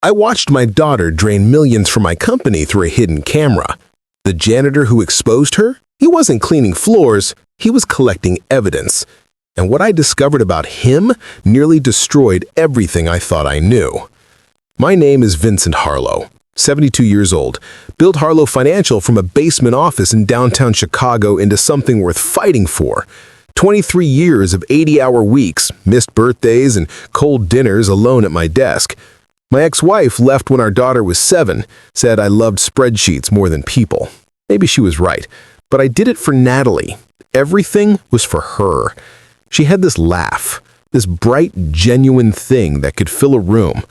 I watched my daughter drain millions from my company through a hidden camera. The janitor who exposed her, he wasn't cleaning floors, he was collecting evidence. And what I discovered about him nearly destroyed everything I thought I knew. My name is Vincent Harlow, 72 years old. Built Harlow Financial from a basement office in downtown Chicago into something worth fighting for. 23 years of 80-hour weeks, missed birthdays, and cold dinners alone at my desk. My ex-wife left when our daughter was 7, said I loved spreadsheets more than people. Maybe she was right, but I did it for Natalie. Everything was for her. She had this laugh, this bright, genuine thing that could fill a room.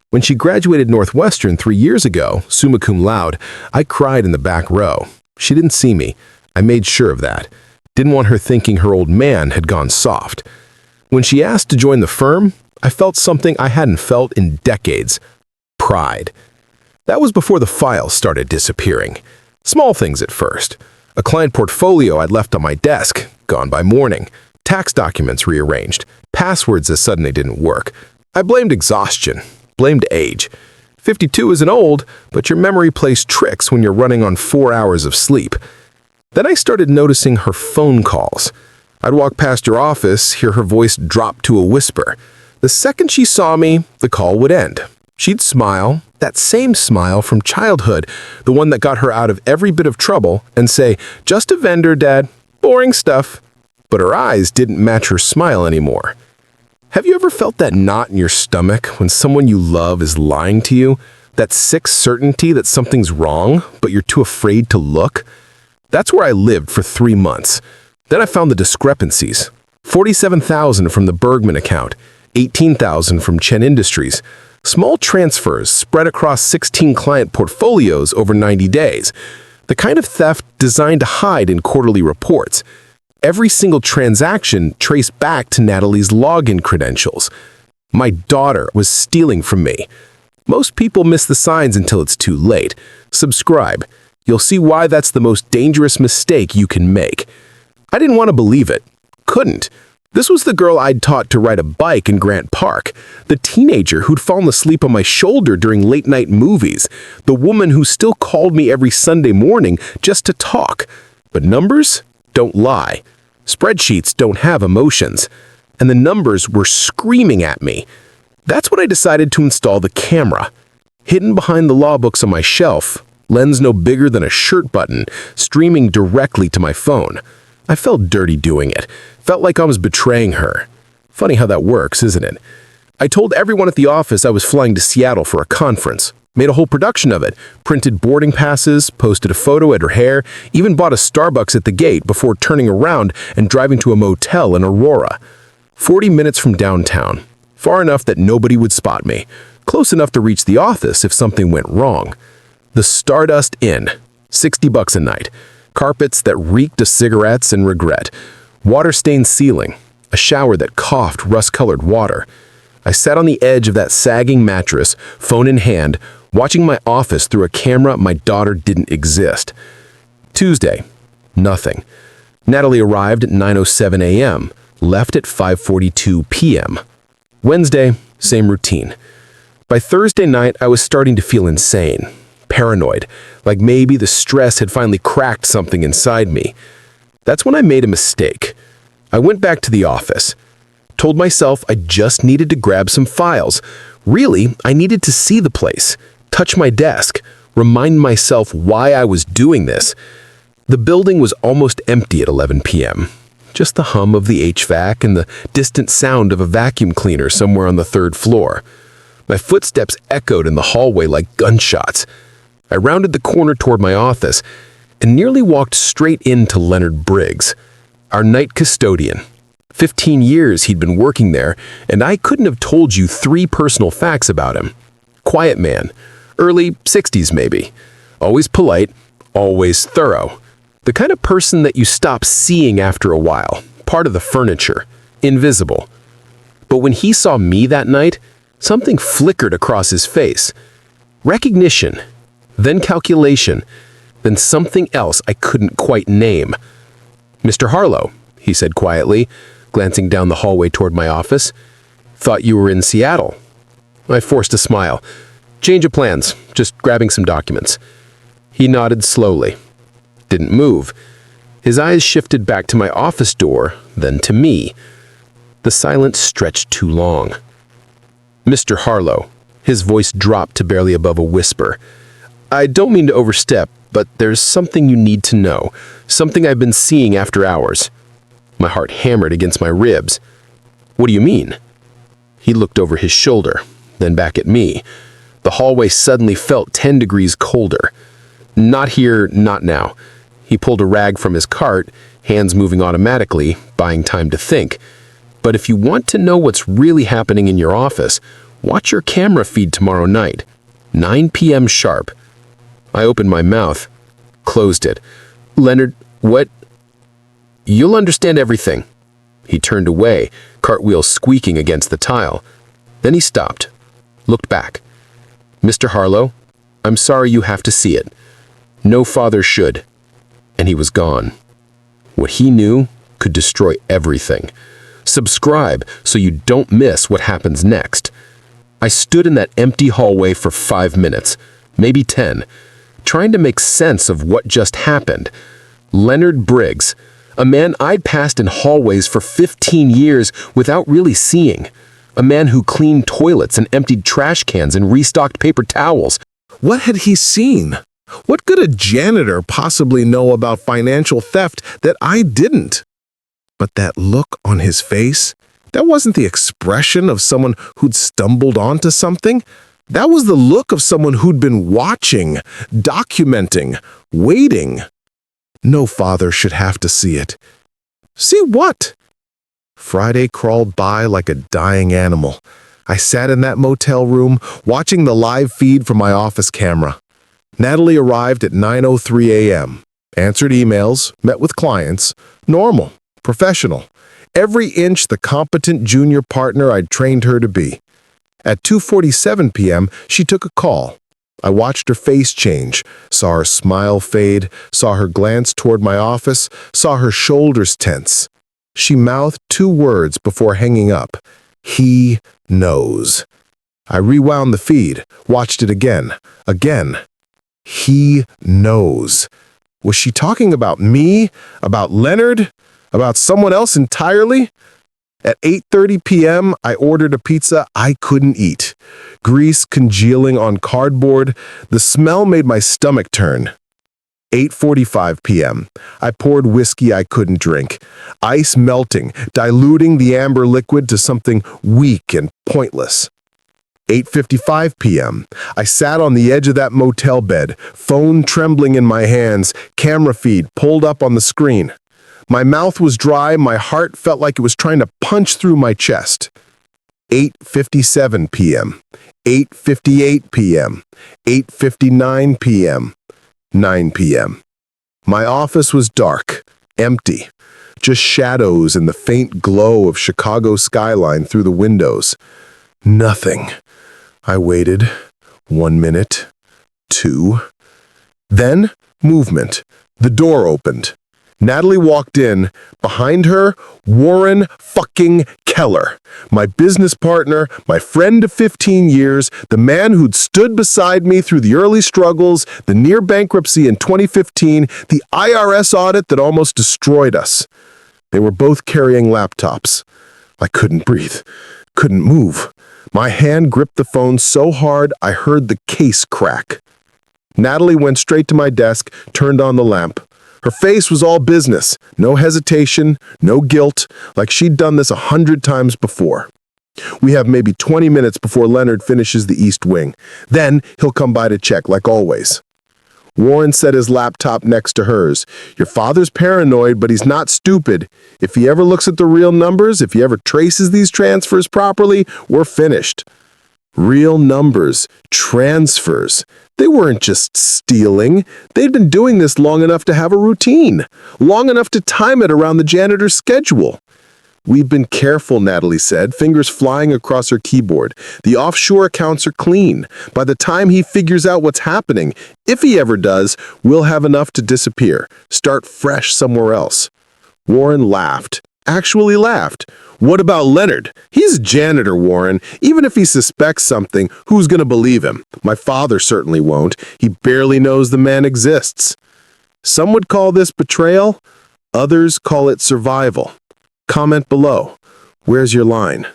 When she graduated Northwestern 3 years ago, summa cum laude, I cried in the back row. She didn't see me. I made sure of that. Didn't want her thinking her old man had gone soft. When she asked to join the firm, I felt something I hadn't felt in decades. Pride. That was before the files started disappearing. Small things at first. A client portfolio I'd left on my desk, gone by morning. Tax documents rearranged. Passwords that suddenly didn't work. I blamed exhaustion. Blamed age. 52 isn't old, but your memory plays tricks when you're running on 4 hours of sleep. Then I started noticing her phone calls. I'd walk past her office, hear her voice drop to a whisper. The second she saw me, the call would end. She'd smile, that same smile from childhood, the one that got her out of every bit of trouble, and say, "Just a vendor, Dad. Boring stuff." But her eyes didn't match her smile anymore. Have you ever felt that knot in your stomach when someone you love is lying to you? That sick certainty that something's wrong, but you're too afraid to look? That's where I lived for 3 months. Then I found the discrepancies. $47,000 from the Bergman account, $18,000 from Chen Industries. Small transfers spread across 16 client portfolios over 90 days. The kind of theft designed to hide in quarterly reports. Every single transaction traced back to Natalie's login credentials. My daughter was stealing from me. Most people miss the signs until it's too late. Subscribe. You'll see why that's the most dangerous mistake you can make. I didn't want to believe it. Couldn't. This was the girl I'd taught to ride a bike in Grant Park, the teenager who'd fallen asleep on my shoulder during late-night movies, the woman who still called me every Sunday morning just to talk. But numbers don't lie. Spreadsheets don't have emotions. And the numbers were screaming at me. That's when I decided to install the camera. Hidden behind the law books on my shelf, lens no bigger than a shirt button, streaming directly to my phone. I felt dirty doing it. Felt like I was betraying her. Funny how that works, isn't it? I told everyone at the office I was flying to Seattle for a conference. Made a whole production of it. Printed boarding passes, posted a photo at her hair, even bought a Starbucks at the gate before turning around and driving to a motel in Aurora. 40 minutes from downtown. Far enough that nobody would spot me. Close enough to reach the office if something went wrong. The Stardust Inn. $60 a night. Carpets that reeked of cigarettes and regret. Water-stained ceiling. A shower that coughed rust-colored water. I sat on the edge of that sagging mattress, phone in hand, watching my office through a camera my daughter didn't exist. Tuesday. Nothing. Natalie arrived at 9:07 a.m., left at 5:42 p.m. Wednesday, same routine. By Thursday night, I was starting to feel insane. Paranoid, like maybe the stress had finally cracked something inside me. That's when I made a mistake. I went back to the office. Told myself I just needed to grab some files. Really, I needed to see the place, touch my desk, remind myself why I was doing this. The building was almost empty at 11 p.m. Just the hum of the HVAC and the distant sound of a vacuum cleaner somewhere on the 3rd floor. My footsteps echoed in the hallway like gunshots. I rounded the corner toward my office and nearly walked straight into Leonard Briggs, our night custodian. 15 years he'd been working there, and I couldn't have told you 3 personal facts about him. Quiet man, early 60s maybe. Always polite, always thorough. The kind of person that you stop seeing after a while, part of the furniture, invisible. But when he saw me that night, something flickered across his face. Recognition. Then calculation, then something else I couldn't quite name. "Mr. Harlow," he said quietly, glancing down the hallway toward my office. "Thought you were in Seattle." I forced a smile. Change of plans, just grabbing some documents. He nodded slowly. Didn't move. His eyes shifted back to my office door, then to me. The silence stretched too long. Mr. Harlow. His voice dropped to barely above a whisper. I don't mean to overstep, but there's something you need to know. Something I've been seeing after hours. My heart hammered against my ribs. What do you mean? He looked over his shoulder, then back at me. The hallway suddenly felt 10 degrees colder. Not here, not now. He pulled a rag from his cart, hands moving automatically, buying time to think. But if you want to know what's really happening in your office, watch your camera feed tomorrow night, 9 p.m. sharp. I opened my mouth, closed it. Leonard, what? You'll understand everything. He turned away, cartwheel squeaking against the tile. Then he stopped, looked back. Mr. Harlow, I'm sorry you have to see it. No father should. And he was gone. What he knew could destroy everything. Subscribe so you don't miss what happens next. I stood in that empty hallway for 5 minutes, maybe 10, trying to make sense of what just happened. Leonard Briggs, a man I'd passed in hallways for 15 years without really seeing. A man who cleaned toilets and emptied trash cans and restocked paper towels. What had he seen? What could a janitor possibly know about financial theft that I didn't? But that look on his face, that wasn't the expression of someone who'd stumbled onto something. That was the look of someone who'd been watching, documenting, waiting. No father should have to see it. See what? Friday crawled by like a dying animal. I sat in that motel room, watching the live feed from my office camera. Natalie arrived at 9:03 a.m., answered emails, met with clients. Normal, professional. Every inch the competent junior partner I'd trained her to be. At 2:47 p.m., she took a call. I watched her face change, saw her smile fade, saw her glance toward my office, saw her shoulders tense. She mouthed 2 words before hanging up. He knows. I rewound the feed, watched it again. He knows. Was she talking about me? About Leonard? About someone else entirely? At 8:30 p.m., I ordered a pizza I couldn't eat. Grease congealing on cardboard, the smell made my stomach turn. 8:45 p.m., I poured whiskey I couldn't drink. Ice melting, diluting the amber liquid to something weak and pointless. 8:55 p.m., I sat on the edge of that motel bed, phone trembling in my hands, camera feed pulled up on the screen. My mouth was dry, my heart felt like it was trying to punch through my chest. 8:57 p.m., 8:58 p.m., 8:59 p.m., 9 p.m. My office was dark, empty, just shadows and the faint glow of Chicago skyline through the windows. Nothing. I waited. 1 minute, 2. Then, movement. The door opened. Natalie walked in. Behind her, Warren fucking Keller, my business partner, my friend of 15 years, the man who'd stood beside me through the early struggles, the near bankruptcy in 2015, the IRS audit that almost destroyed us. They were both carrying laptops. I couldn't breathe, couldn't move. My hand gripped the phone so hard I heard the case crack. Natalie went straight to my desk, turned on the lamp. Her face was all business, no hesitation, no guilt, like she'd done this 100 times before. We have maybe 20 minutes before Leonard finishes the East Wing. Then he'll come by to check, like always. Warren set his laptop next to hers. Your father's paranoid, but he's not stupid. If he ever looks at the real numbers, if he ever traces these transfers properly, we're finished. Real numbers, transfers. They weren't just stealing. They'd been doing this long enough to have a routine, long enough to time it around the janitor's schedule. We've been careful, Natalie said, fingers flying across her keyboard. The offshore accounts are clean. By the time he figures out what's happening, if he ever does, we'll have enough to disappear, start fresh somewhere else. Warren laughed, actually laughed. What about Leonard? He's a janitor, Warren. Even if he suspects something, who's going to believe him? My father certainly won't. He barely knows the man exists. Some would call this betrayal. Others call it survival. Comment below. Where's your line?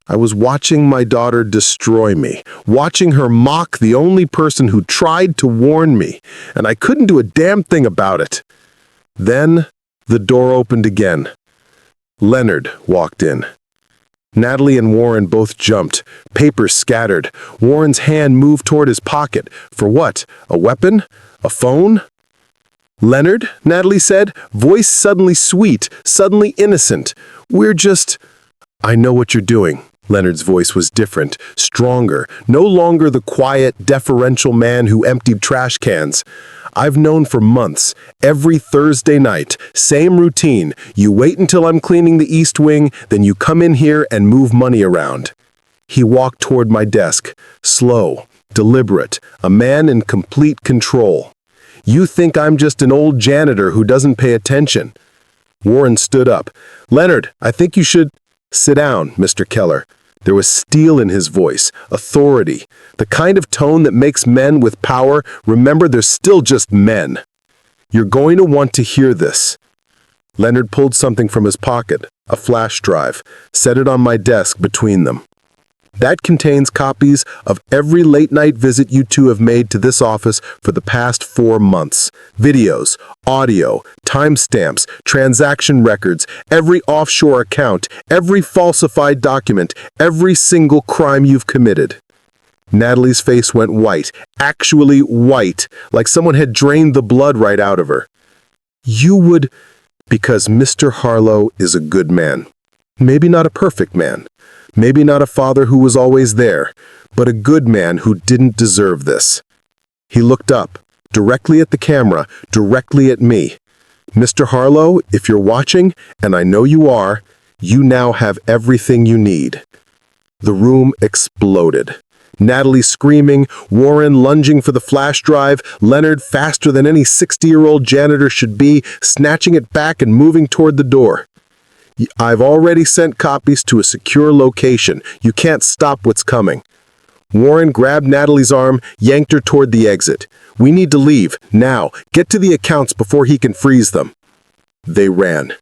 I was watching my daughter destroy me, watching her mock the only person who tried to warn me, and I couldn't do a damn thing about it. Then the door opened again. Leonard walked in. Natalie and Warren both jumped. Papers scattered. Warren's hand moved toward his pocket. For what? A weapon? A phone? Leonard, Natalie said, voice suddenly sweet, suddenly innocent. We're just... I know what you're doing. Leonard's voice was different, stronger, no longer the quiet, deferential man who emptied trash cans. I've known for months, every Thursday night, same routine. You wait until I'm cleaning the East Wing, then you come in here and move money around. He walked toward my desk, slow, deliberate, a man in complete control. You think I'm just an old janitor who doesn't pay attention. Warren stood up. Leonard, I think you should... Sit down, Mr. Keller. There was steel in his voice, authority, the kind of tone that makes men with power remember they're still just men. You're going to want to hear this. Leonard pulled something from his pocket, a flash drive, set it on my desk between them. That contains copies of every late-night visit you two have made to this office for the past 4 months. Videos, audio, timestamps, transaction records, every offshore account, every falsified document, every single crime you've committed. Natalie's face went white, actually white, like someone had drained the blood right out of her. You would... Because Mr. Harlow is a good man. Maybe not a perfect man. Maybe not a father who was always there, but a good man who didn't deserve this. He looked up, directly at the camera, directly at me. Mr. Harlow, if you're watching, and I know you are, you now have everything you need. The room exploded. Natalie screaming, Warren lunging for the flash drive, Leonard faster than any 60-year-old janitor should be, snatching it back and moving toward the door. I've already sent copies to a secure location. You can't stop what's coming. Warren grabbed Natalie's arm, yanked her toward the exit. We need to leave, now. Get to the accounts before he can freeze them. They ran.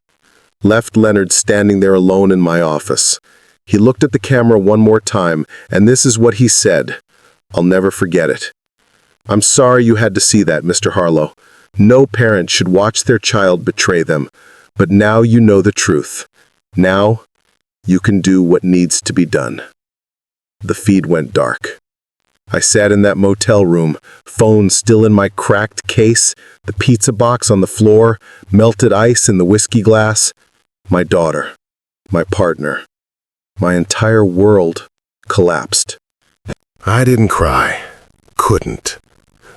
Left Leonard standing there alone in my office. He looked at the camera one more time, and this is what he said. I'll never forget it. I'm sorry you had to see that, Mr. Harlow. No parent should watch their child betray them. But now you know the truth. Now, you can do what needs to be done. The feed went dark. I sat in that motel room, phone still in my cracked case, the pizza box on the floor, melted ice in the whiskey glass. My daughter, my partner, my entire world collapsed. I didn't cry. Couldn't.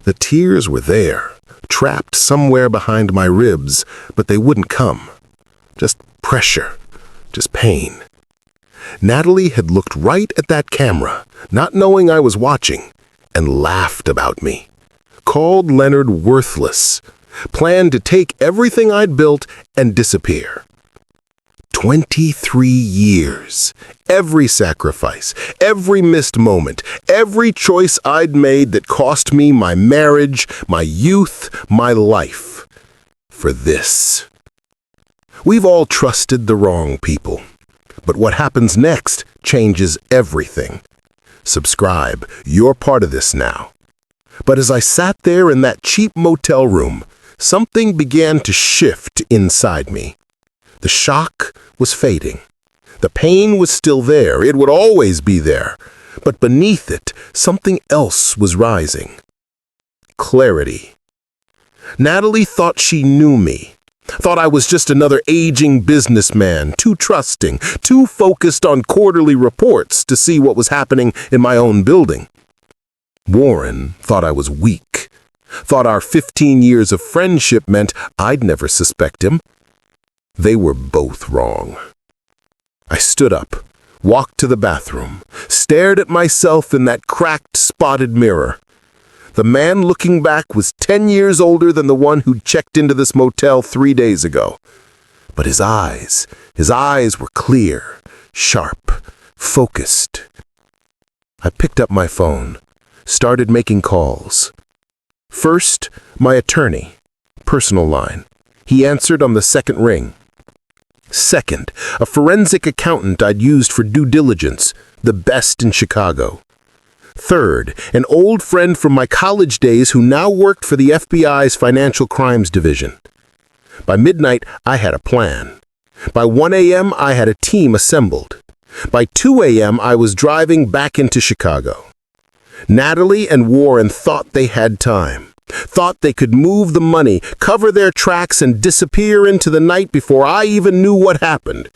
The tears were there, trapped somewhere behind my ribs, but they wouldn't come. Just pressure, just pain. Natalie had looked right at that camera, not knowing I was watching, and laughed about me. Called Leonard worthless, planned to take everything I'd built and disappear. 23 years. Every sacrifice, every missed moment, every choice I'd made that cost me my marriage, my youth, my life. For this. We've all trusted the wrong people. But what happens next changes everything. Subscribe, you're part of this now. But as I sat there in that cheap motel room, something began to shift inside me. The shock was fading. The pain was still there, it would always be there. But beneath it, something else was rising. Clarity. Natalie thought she knew me. Thought I was just another aging businessman, too trusting, too focused on quarterly reports to see what was happening in my own building. Warren thought I was weak. Thought our 15 years of friendship meant I'd never suspect him. They were both wrong. I stood up, walked to the bathroom, stared at myself in that cracked, spotted mirror. The man looking back was 10 years older than the one who'd checked into this motel 3 days ago. But his eyes were clear, sharp, focused. I picked up my phone, started making calls. First, my attorney, personal line. He answered on the second ring. Second, a forensic accountant I'd used for due diligence, the best in Chicago. Third, an old friend from my college days who now worked for the FBI's Financial Crimes Division. By midnight, I had a plan. By 1 a.m., I had a team assembled. By 2 a.m., I was driving back into Chicago. Natalie and Warren thought they had time, thought they could move the money, cover their tracks, and disappear into the night before I even knew what happened.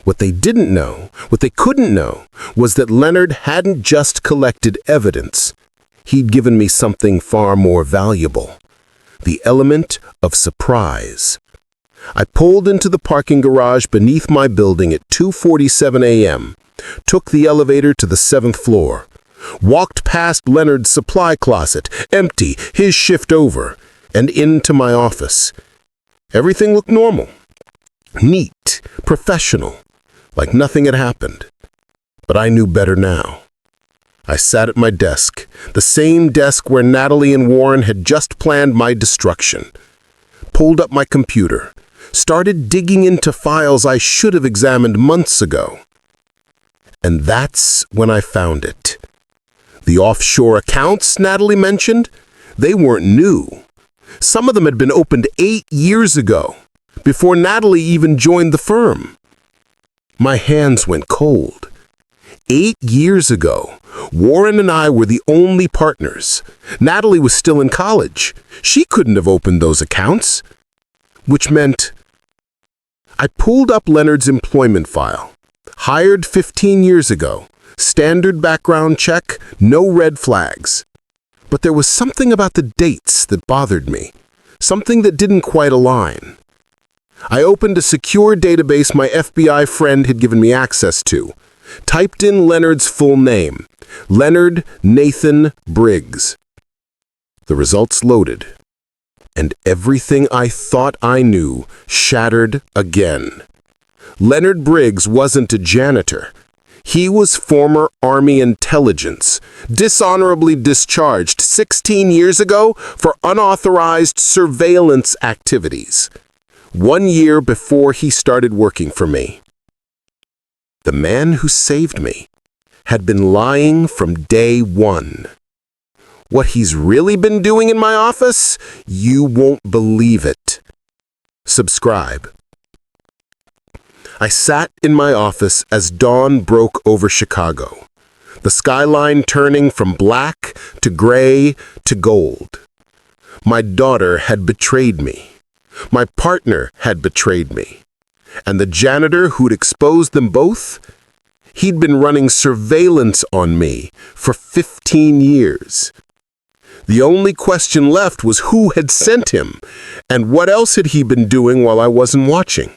What they didn't know, what they couldn't know, was that Leonard hadn't just collected evidence. He'd given me something far more valuable, the element of surprise. I pulled into the parking garage beneath my building at 2:47 a.m., took the elevator to the 7th floor, walked past Leonard's supply closet, empty, his shift over, and into my office. Everything looked normal, neat, professional, like nothing had happened. But I knew better now. I sat at my desk, the same desk where Natalie and Warren had just planned my destruction. Pulled up my computer, started digging into files I should have examined months ago. And that's when I found it. The offshore accounts Natalie mentioned, they weren't new. Some of them had been opened 8 years ago, before Natalie even joined the firm. My hands went cold. 8 years ago, Warren and I were the only partners. Natalie was still in college. She couldn't have opened those accounts. Which meant I pulled up Leonard's employment file. Hired 15 years ago. Standard background check, no red flags. But there was something about the dates that bothered me. Something that didn't quite align. I opened a secure database my FBI friend had given me access to. Typed in Leonard's full name, Leonard Nathan Briggs. The results loaded, and everything I thought I knew shattered again. Leonard Briggs wasn't a janitor. He was former Army intelligence, dishonorably discharged 16 years ago for unauthorized surveillance activities. 1 year before he started working for me. The man who saved me had been lying from day one. What he's really been doing in my office? You won't believe it. Subscribe. I sat in my office as dawn broke over Chicago, the skyline turning from black to gray to gold. My daughter had betrayed me. My partner had betrayed me. And the janitor who'd exposed them both, he'd been running surveillance on me for 15 years. The only question left was who had sent him, and what else had he been doing while I wasn't watching?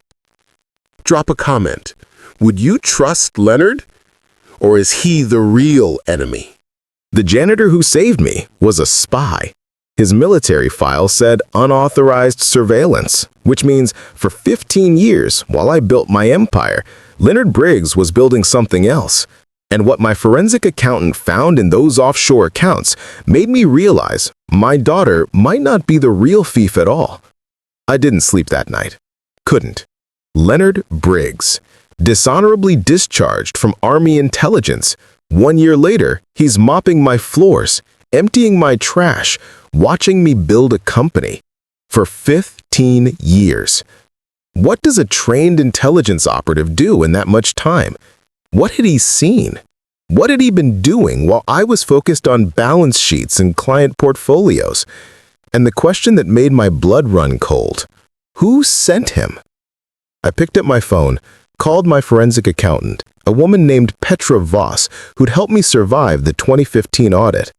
Drop a comment. Would you trust Leonard? Or is he the real enemy? The janitor who saved me was a spy. His military file said unauthorized surveillance, which means for 15 years, while I built my empire, Leonard Briggs was building something else. And what my forensic accountant found in those offshore accounts made me realize my daughter might not be the real thief at all. I didn't sleep that night. Couldn't. Leonard Briggs, dishonorably discharged from Army intelligence. 1 year later, he's mopping my floors, emptying my trash, watching me build a company. For 15 years. What does a trained intelligence operative do in that much time? What had he seen? What had he been doing while I was focused on balance sheets and client portfolios? And the question that made my blood run cold, who sent him? I picked up my phone, called my forensic accountant, a woman named Petra Voss, who'd helped me survive the 2015 audit.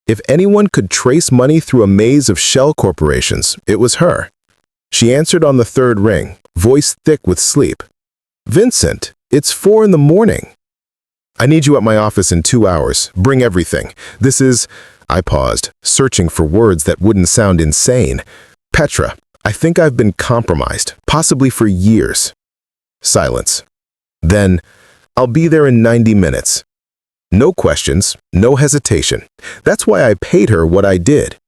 If anyone could trace money through a maze of shell corporations, it was her. She answered on the third ring, voice thick with sleep. Vincent, it's 4 a.m. I need you at my office in 2 hours. Bring everything. This is... I paused, searching for words that wouldn't sound insane. Petra, I think I've been compromised, possibly for years. Silence. Then, I'll be there in 90 minutes. No questions, no hesitation. That's why I paid her what I did.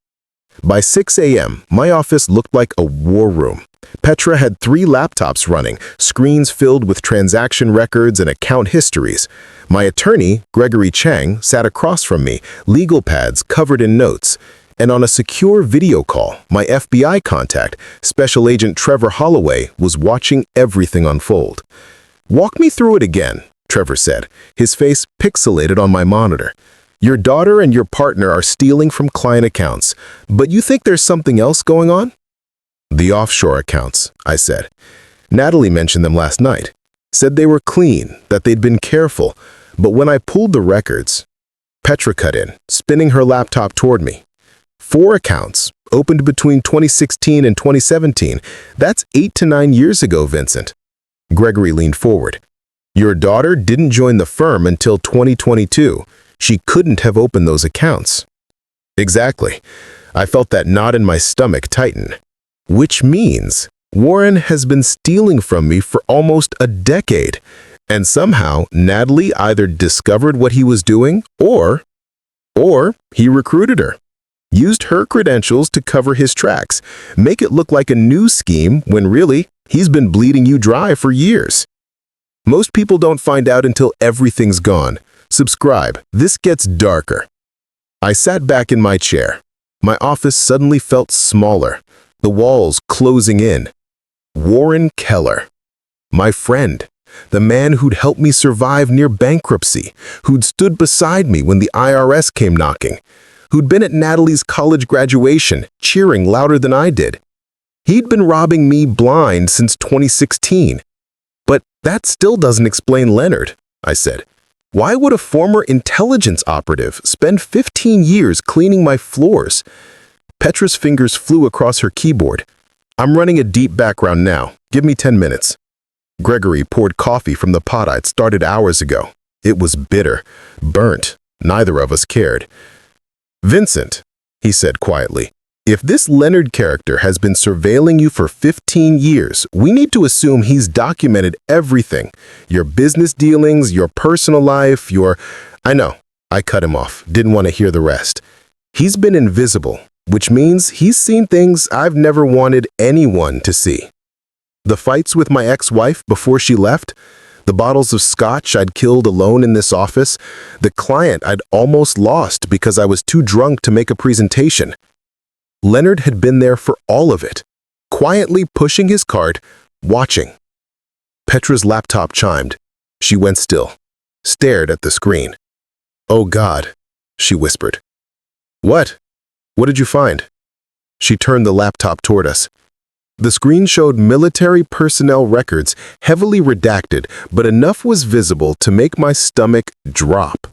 By 6 a.m., my office looked like a war room. Petra had 3 laptops running, screens filled with transaction records and account histories. My attorney, Gregory Chang, sat across from me, legal pads covered in notes. And on a secure video call, my FBI contact, Special Agent Trevor Holloway, was watching everything unfold. "Walk me through it again," Trevor said, his face pixelated on my monitor. "Your daughter and your partner are stealing from client accounts, but you think there's something else going on?" "The offshore accounts," I said. "Natalie mentioned them last night. Said they were clean, that they'd been careful, but when I pulled the records..." Petra cut in, spinning her laptop toward me. 4 accounts, opened between 2016 and 2017. That's 8 to 9 years ago, Vincent. Gregory leaned forward. "Your daughter didn't join the firm until 2022. She couldn't have opened those accounts." Exactly. I felt that knot in my stomach tighten. Which means Warren has been stealing from me for almost a decade. And somehow, Natalie either discovered what he was doing or he recruited her. Used her credentials to cover his tracks, make it look like a new scheme when really, he's been bleeding you dry for years. Most people don't find out until everything's gone. Subscribe, this gets darker. I sat back in my chair. My office suddenly felt smaller, the walls closing in. Warren Keller. My friend. The man who'd helped me survive near bankruptcy, who'd stood beside me when the IRS came knocking, who'd been at Natalie's college graduation, cheering louder than I did. He'd been robbing me blind since 2016. "But that still doesn't explain Leonard," I said. "Why would a former intelligence operative spend 15 years cleaning my floors?" Petra's fingers flew across her keyboard. "I'm running a deep background now. Give me 10 minutes. Gregory poured coffee from the pot I'd started hours ago. It was bitter, burnt. Neither of us cared. "Vincent," he said quietly, "if this Leonard character has been surveilling you for 15 years, we need to assume he's documented everything. Your business dealings, your personal life, your..." I know. I cut him off. Didn't want to hear the rest. "He's been invisible, which means he's seen things I've never wanted anyone to see. The fights with my ex-wife before she left, the bottles of scotch I'd killed alone in this office, the client I'd almost lost because I was too drunk to make a presentation. Leonard had been there for all of it, quietly pushing his cart, watching." Petra's laptop chimed. She went still, stared at the screen. "Oh God," she whispered. "What? What did you find?" She turned the laptop toward us. The screen showed military personnel records, heavily redacted, but enough was visible to make my stomach drop.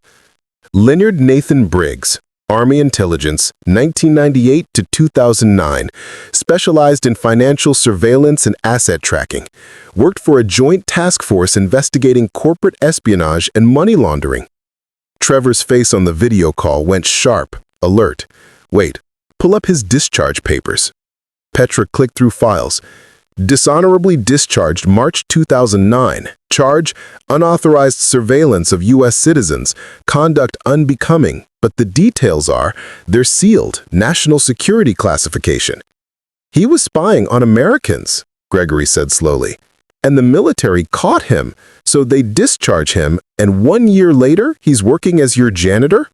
Leonard Nathan Briggs, Army Intelligence, 1998 to 2009, specialized in financial surveillance and asset tracking, worked for a joint task force investigating corporate espionage and money laundering. Trevor's face on the video call went sharp, alert. "Wait, pull up his discharge papers." Petra clicked through files. Dishonorably discharged March 2009. Charge, unauthorized surveillance of U.S. citizens. Conduct unbecoming. But the details are, they're sealed. National security classification. "He was spying on Americans," Gregory said slowly. "And the military caught him, so they discharge him, and 1 year later, he's working as your janitor?"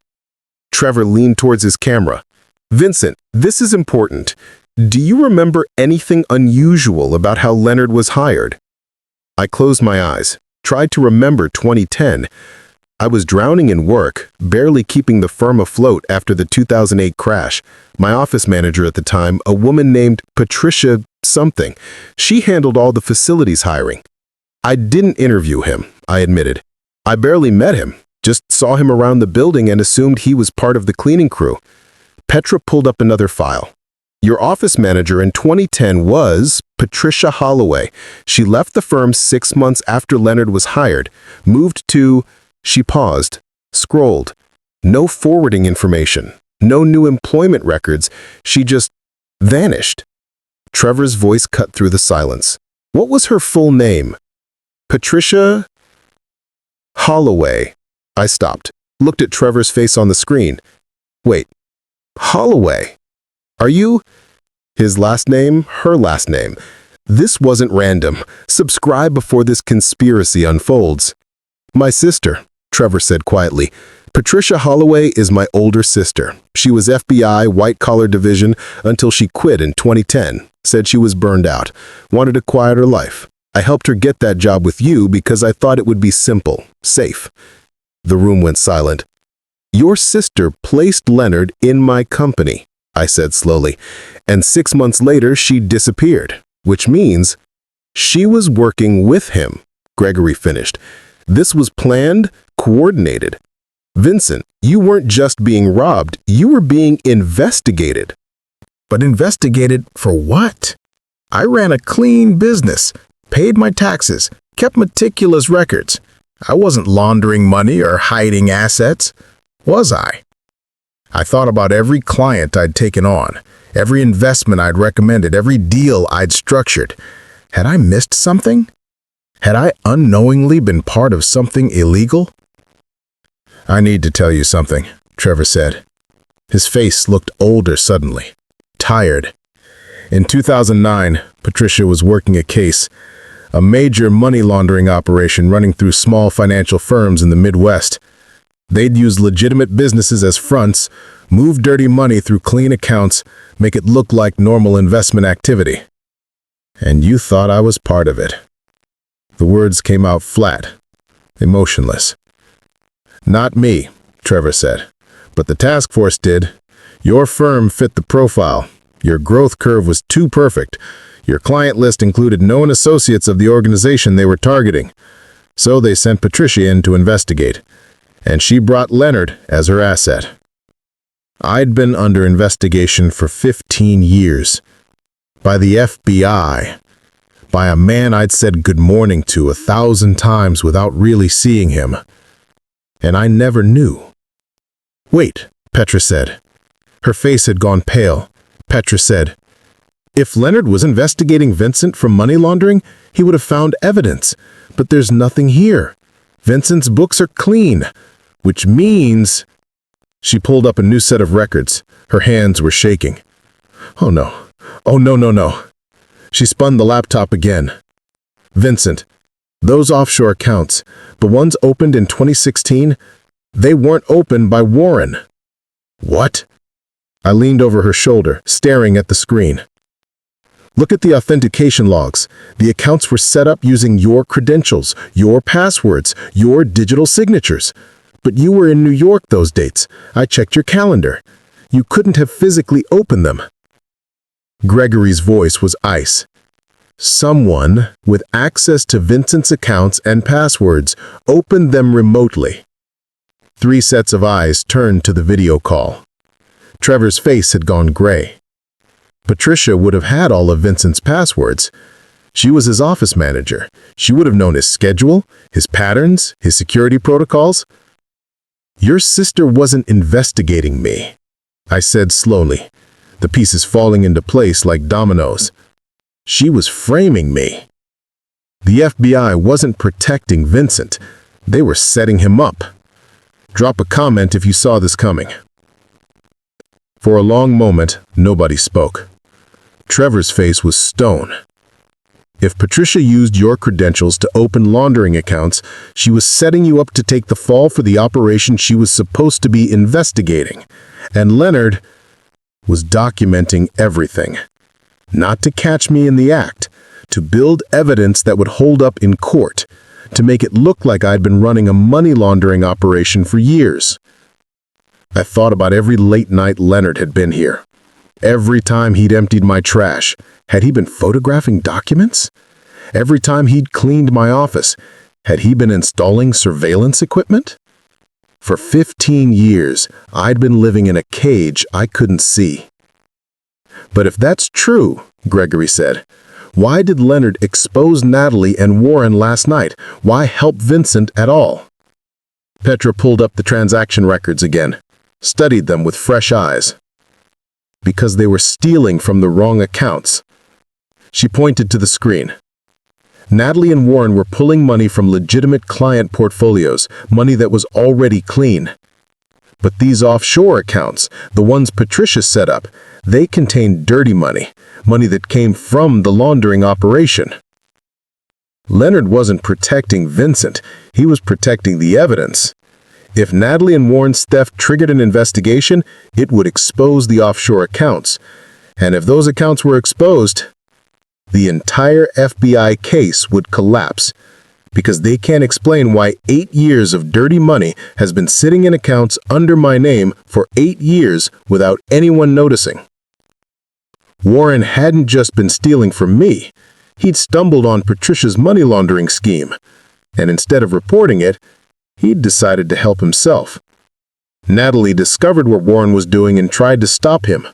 Trevor leaned towards his camera. "Vincent, this is important. Do you remember anything unusual about how Leonard was hired?" I closed my eyes, tried to remember 2010. I was drowning in work, barely keeping the firm afloat after the 2008 crash. My office manager at the time, a woman named Patricia something, she handled all the facilities hiring. I didn't interview him, I admitted. I barely met him, just saw him around the building and assumed he was part of the cleaning crew. Petra pulled up another file. "Your office manager in 2010 was Patricia Holloway. She left the firm 6 months after Leonard was hired, moved to..." She paused, scrolled. No forwarding information, no new employment records. She just vanished. Trevor's voice cut through the silence. What was her full name? Patricia Holloway. I stopped, looked at Trevor's face on the screen. Wait, Holloway? Are you? His last name, her last name. This wasn't random. Subscribe before this conspiracy unfolds. My sister, Trevor said quietly. Patricia Holloway is my older sister. She was FBI white-collar division until she quit in 2010. Said she was burned out, wanted a quieter life. I helped her get that job with you because I thought it would be simple, safe. The room went silent. Your sister placed Leonard in my company, I said slowly, and 6 months later she disappeared, which means she was working with him, Gregory finished. This was planned, coordinated. Vincent, you weren't just being robbed, you were being investigated. But investigated for what? I ran a clean business, paid my taxes, kept meticulous records. I wasn't laundering money or hiding assets, was I? I thought about every client I'd taken on, every investment I'd recommended, every deal I'd structured. Had I missed something? Had I unknowingly been part of something illegal? I need to tell you something, Trevor said. His face looked older suddenly, tired. In 2009, Patricia was working a case, a major money laundering operation running through small financial firms in the Midwest. They'd use legitimate businesses as fronts, move dirty money through clean accounts, make it look like normal investment activity. And you thought I was part of it. The words came out flat, emotionless. Not me, Trevor said, but the task force did. Your firm fit the profile. Your growth curve was too perfect. Your client list included known associates of the organization they were targeting. So they sent Patricia in to investigate, and she brought Leonard as her asset. I'd been under investigation for 15 years. By the FBI. By a man I'd said good morning to 1,000 times without really seeing him. And I never knew. Wait, Petra said. Her face had gone pale. Petra said, if Leonard was investigating Vincent for money laundering, he would have found evidence. But there's nothing here. Vincent's books are clean, which means... She pulled up a new set of records. Her hands were shaking. Oh no. Oh no. She spun the laptop again. Vincent, those offshore accounts, the ones opened in 2016, they weren't opened by Warren. What? I leaned over her shoulder, staring at the screen. Look at the authentication logs. The accounts were set up using your credentials, your passwords, your digital signatures. But you were in New York those dates. I checked your calendar. You couldn't have physically opened them. Gregory's voice was ice. Someone with access to Vincent's accounts and passwords opened them remotely. 3 sets of eyes turned to the video call. Trevor's face had gone gray. Patricia would have had all of Vincent's passwords. She was his office manager. She would have known his schedule, his patterns, his security protocols. Your sister wasn't investigating me, I said slowly, the pieces falling into place like dominoes. She was framing me. The FBI wasn't protecting Vincent. They were setting him up. Drop a comment if you saw this coming. For a long moment, nobody spoke. Trevor's face was stone. If Patricia used your credentials to open laundering accounts, she was setting you up to take the fall for the operation she was supposed to be investigating. And Leonard was documenting everything. Not to catch me in the act, to build evidence that would hold up in court, to make it look like I'd been running a money laundering operation for years. I thought about every late night Leonard had been here. Every time he'd emptied my trash, had he been photographing documents? Every time he'd cleaned my office, had he been installing surveillance equipment? For 15 years, I'd been living in a cage I couldn't see. But if that's true, Gregory said, why did Leonard expose Natalie and Warren last night? Why help Vincent at all? Petra pulled up the transaction records again, studied them with fresh eyes. Because they were stealing from the wrong accounts. She pointed to the screen. Natalie and Warren were pulling money from legitimate client portfolios, money that was already clean. But these offshore accounts, the ones Patricia set up, they contained dirty money, money that came from the laundering operation. Leonard wasn't protecting Vincent, he was protecting the evidence. If Natalie and Warren's theft triggered an investigation, it would expose the offshore accounts. And if those accounts were exposed, the entire FBI case would collapse, because they can't explain why 8 years of dirty money has been sitting in accounts under my name for 8 years without anyone noticing. Warren hadn't just been stealing from me. He'd stumbled on Patricia's money laundering scheme, and instead of reporting it, he'd decided to help himself. Natalie discovered what Warren was doing and tried to stop him.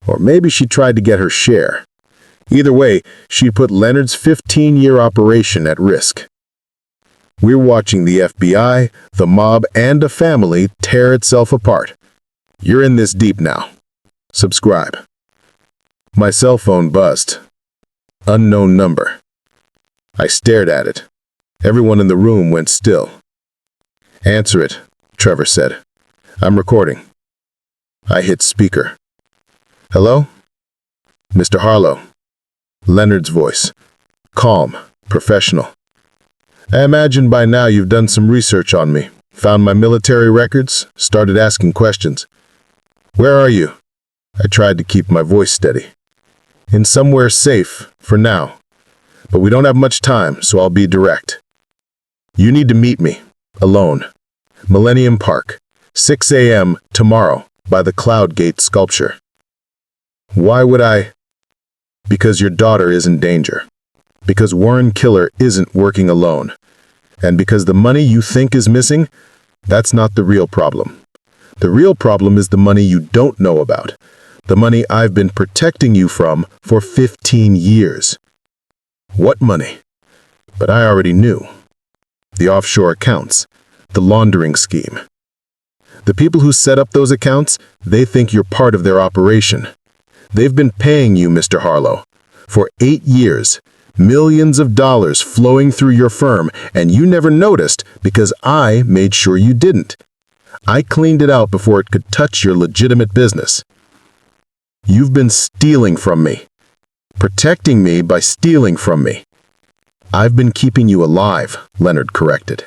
Or maybe she tried to get her share. Either way, she'd put Leonard's 15-year operation at risk. We're watching the FBI, the mob, and a family tear itself apart. You're in this deep now. Subscribe. My cell phone buzzed. Unknown number. I stared at it. Everyone in the room went still. Answer it, Trevor said. I'm recording. I hit speaker. Hello? Mr. Harlow. Leonard's voice. Calm, professional. I imagine by now you've done some research on me, found my military records, started asking questions. Where are you? I tried to keep my voice steady. In somewhere safe, for now. But we don't have much time, so I'll be direct. You need to meet me, alone. Millennium Park, 6 a.m. tomorrow, by the Cloud Gate sculpture. Why would I? Because your daughter is in danger. Because Warren Killer isn't working alone. And because the money you think is missing, that's not the real problem. The real problem is the money you don't know about. The money I've been protecting you from for 15 years. What money? But I already knew. The offshore accounts. The laundering scheme. The people who set up those accounts, they think you're part of their operation. They've been paying you, Mr. Harlow, for 8 years, millions of dollars flowing through your firm, and you never noticed because I made sure you didn't. I cleaned it out before it could touch your legitimate business. You've been stealing from me, protecting me by stealing from me. I've been keeping you alive, Leonard corrected.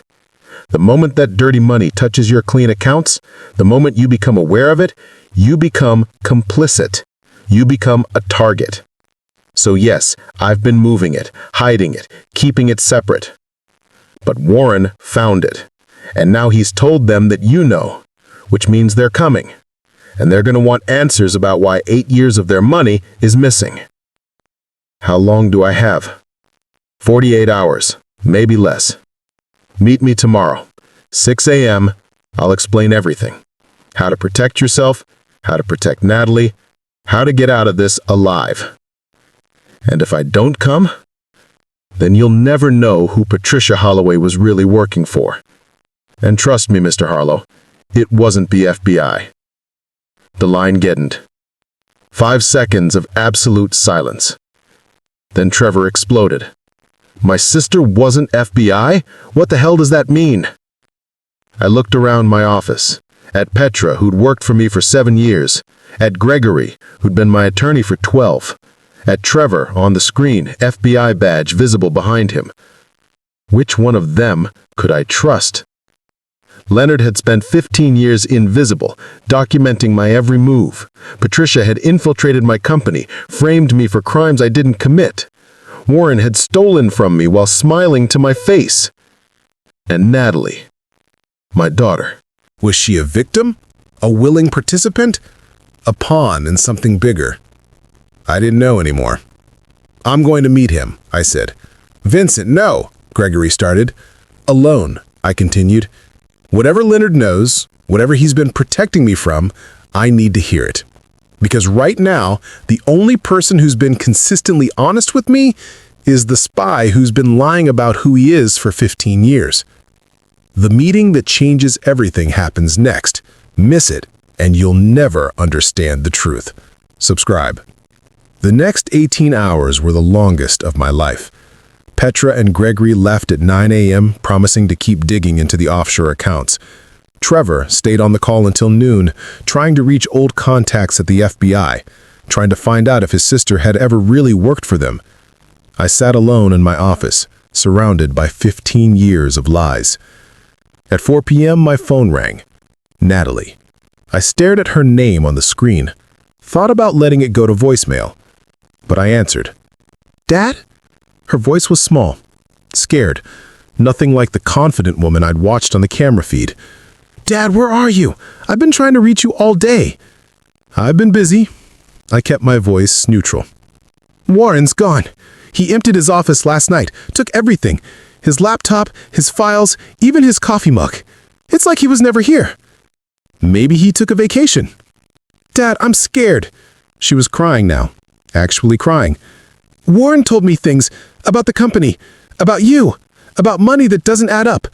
The moment that dirty money touches your clean accounts, the moment you become aware of it, you become complicit. You become a target. So yes, I've been moving it, hiding it, keeping it separate. But Warren found it, and now he's told them that you know, which means they're coming. And they're going to want answers about why 8 years of their money is missing. How long do I have? 48 hours, maybe less. Meet me tomorrow, 6 a.m. I'll explain everything. How to protect yourself, how to protect Natalie, how to get out of this alive. And if I don't come, then you'll never know who Patricia Holloway was really working for. And trust me, Mr. Harlow, it wasn't the FBI. The line deadened. 5 seconds of absolute silence. Then Trevor exploded. My sister wasn't FBI? What the hell does that mean? I looked around my office, at Petra, who'd worked for me for 7 years, at Gregory, who'd been my attorney for 12, at Trevor on the screen, FBI badge visible behind him. Which one of them could I trust? Leonard had spent 15 years invisible, documenting my every move. Patricia had infiltrated my company, framed me for crimes I didn't commit. Warren had stolen from me while smiling to my face. And Natalie, my daughter. Was she a victim? A willing participant? A pawn in something bigger? I didn't know anymore. I'm going to meet him, I said. Vincent, no, Gregory started. Alone, I continued. Whatever Leonard knows, whatever he's been protecting me from, I need to hear it. Because right now, the only person who's been consistently honest with me is the spy who's been lying about who he is for 15 years. The meeting that changes everything happens next. Miss it, and you'll never understand the truth. Subscribe. The next 18 hours were the longest of my life. Petra and Gregory left at 9 a.m., promising to keep digging into the offshore accounts. Trevor stayed on the call until noon, trying to reach old contacts at the FBI, trying to find out if his sister had ever really worked for them. I sat alone in my office, surrounded by 15 years of lies. At 4 p.m., my phone rang. Natalie. I stared at her name on the screen, thought about letting it go to voicemail, but I answered. "Dad?" Her voice was small, scared, nothing like the confident woman I'd watched on the camera feed. "Dad, where are you? I've been trying to reach you all day." "I've been busy." I kept my voice neutral. "Warren's gone. He emptied his office last night, took everything. His laptop, his files, even his coffee mug. It's like he was never here." "Maybe he took a vacation." "Dad, I'm scared." She was crying now, actually crying. "Warren told me things about the company, about you, about money that doesn't add up.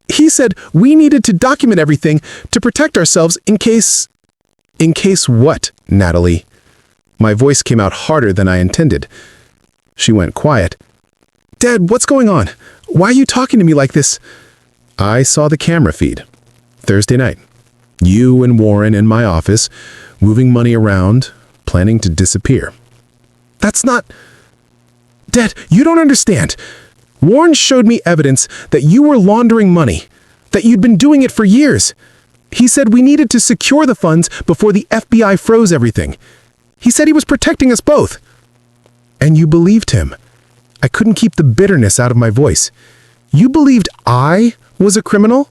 He said we needed to document everything to protect ourselves in case..." "In case what, Natalie?" My voice came out harder than I intended. She went quiet. "Dad, what's going on? Why are you talking to me like this?" I saw the camera feed. Thursday night. You and Warren in my office, moving money around, planning to disappear. "That's not..." "Dad, you don't understand. Warren showed me evidence that you were laundering money, that you'd been doing it for years. He said we needed to secure the funds before the FBI froze everything. He said he was protecting us both." "And you believed him." I couldn't keep the bitterness out of my voice. "You believed I was a criminal?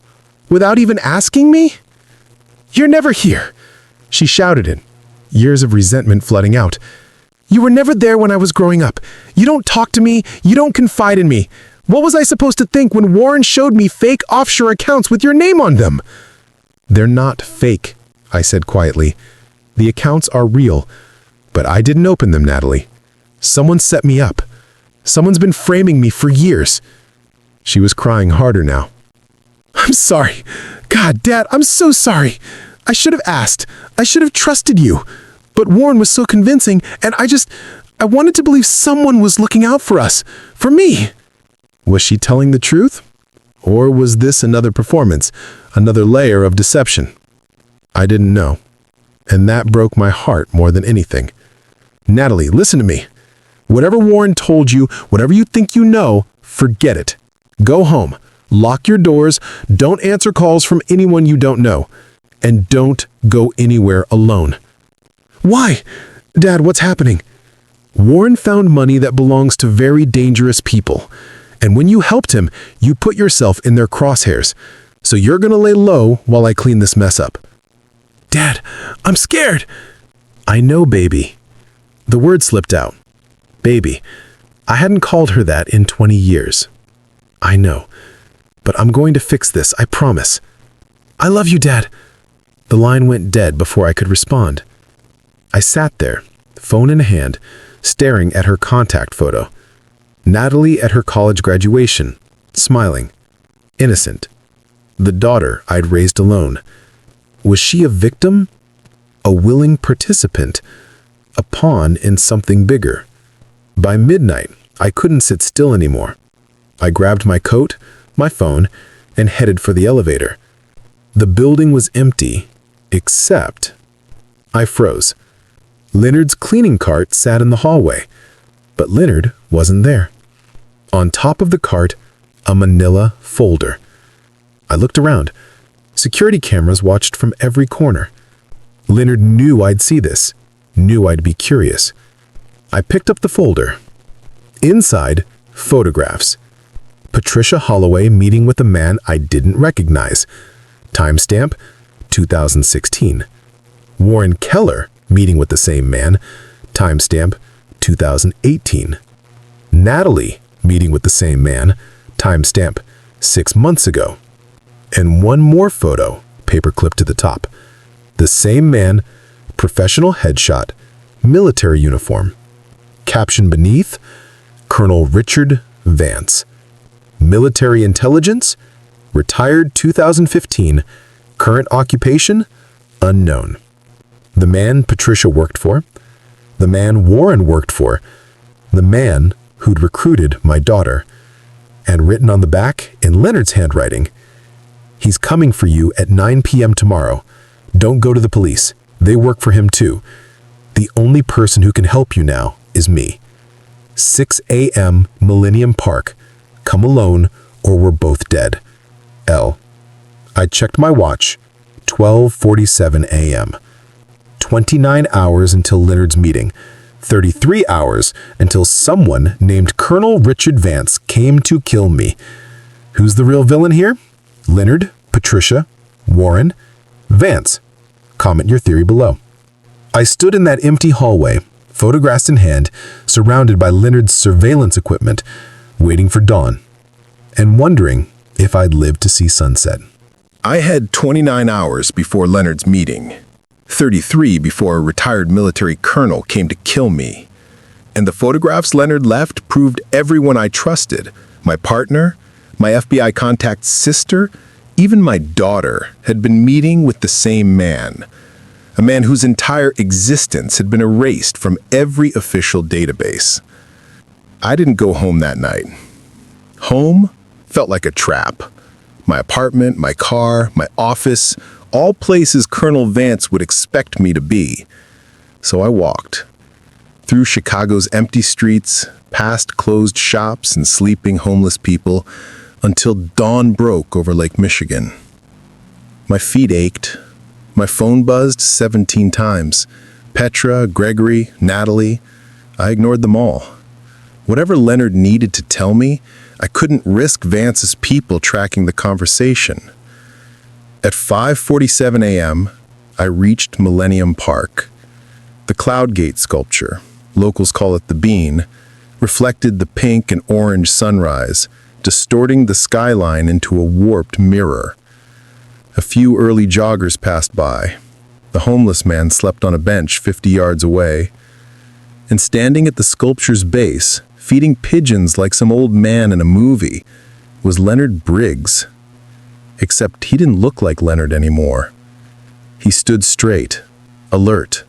Without even asking me?" "You're never here," she shouted it, years of resentment flooding out. "You were never there when I was growing up. You don't talk to me. You don't confide in me. What was I supposed to think when Warren showed me fake offshore accounts with your name on them?" "They're not fake," I said quietly. "The accounts are real, but I didn't open them, Natalie. Someone set me up. Someone's been framing me for years." She was crying harder now. "I'm sorry. God, Dad, I'm so sorry. I should have asked. I should have trusted you. But Warren was so convincing, and I wanted to believe someone was looking out for us. For me." Was she telling the truth? Or was this another performance, another layer of deception? I didn't know. And that broke my heart more than anything. "Natalie, listen to me. Whatever Warren told you, whatever you think you know, forget it. Go home. Lock your doors. Don't answer calls from anyone you don't know. And don't go anywhere alone." "Why? Dad, what's happening?" "Warren found money that belongs to very dangerous people. And when you helped him, you put yourself in their crosshairs. So you're going to lay low while I clean this mess up." "Dad, I'm scared." "I know, baby." The word slipped out. Baby. I hadn't called her that in 20 years. "I know. But I'm going to fix this, I promise." "I love you, Dad." The line went dead before I could respond. I sat there, phone in hand, staring at her contact photo. Natalie at her college graduation, smiling, innocent. The daughter I'd raised alone. Was she a victim? A willing participant? A pawn in something bigger? By midnight, I couldn't sit still anymore. I grabbed my coat, my phone, and headed for the elevator. The building was empty, except... I froze. Leonard's cleaning cart sat in the hallway, but Leonard wasn't there. On top of the cart, a manila folder. I looked around. Security cameras watched from every corner. Leonard knew I'd see this, knew I'd be curious. I picked up the folder. Inside, photographs. Patricia Holloway meeting with a man I didn't recognize. Timestamp, 2016. Warren Keller meeting with the same man. Timestamp, 2018. Natalie meeting with the same man. Timestamp, 6 months ago. And one more photo, paperclip to the top. The same man, professional headshot, military uniform. Caption beneath, Colonel Richard Vance. Military intelligence, retired 2015, current occupation, unknown. The man Patricia worked for, The man Warren worked for. The man who'd recruited my daughter. And written on the back, in Leonard's handwriting, "He's coming for you at 9 p.m. tomorrow. Don't go to the police. They work for him too. The only person who can help you now is me. 6 a.m. Millennium Park. Come alone or we're both dead. L." I checked my watch. 12:47 a.m. 29 hours until Leonard's meeting. 33 hours until someone named Colonel Richard Vance came to kill me. Who's the real villain here? Leonard, Patricia, Warren, Vance. Comment your theory below. I stood in that empty hallway, photographs in hand, surrounded by Leonard's surveillance equipment, waiting for dawn, and wondering if I'd live to see sunset. I had 29 hours before Leonard's meeting, 33 before a retired military colonel came to kill me. And the photographs Leonard left proved everyone I trusted, my partner, my FBI contact's sister, even my daughter, had been meeting with the same man. A man whose entire existence had been erased from every official database. I didn't go home that night. Home felt like a trap. My apartment, my car, my office, all places Colonel Vance would expect me to be. So I walked. Through Chicago's empty streets, past closed shops and sleeping homeless people, until dawn broke over Lake Michigan. My feet ached. My phone buzzed 17 times. Petra, Gregory, Natalie. I ignored them all. Whatever Leonard needed to tell me, I couldn't risk Vance's people tracking the conversation. At 5:47 a.m., I reached Millennium Park. The Cloud Gate sculpture, locals call it the Bean, reflected the pink and orange sunrise, distorting the skyline into a warped mirror. A few early joggers passed by. The homeless man slept on a bench 50 yards away. And standing at the sculpture's base, feeding pigeons like some old man in a movie, was Leonard Briggs. Except he didn't look like Leonard anymore. He stood straight, alert,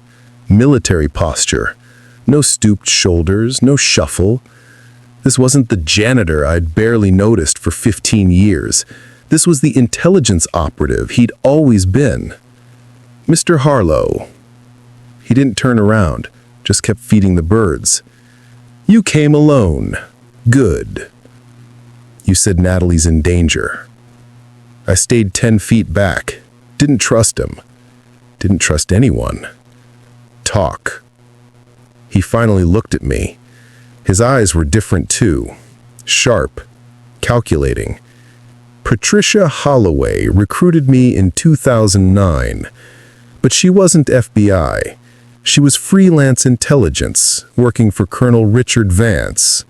military posture, no stooped shoulders, no shuffle. This wasn't the janitor I'd barely noticed for 15 years. This was the intelligence operative he'd always been. Mr. Harlow. He didn't turn around, just kept feeding the birds. "You came alone. Good. You said Natalie's in danger." I stayed 10 feet back. Didn't trust him. Didn't trust anyone. Talk. He finally looked at me. His eyes were different too. Sharp. Calculating. Patricia Holloway recruited me in 2009. But she wasn't FBI. She was freelance intelligence, working for Colonel Richard Vance,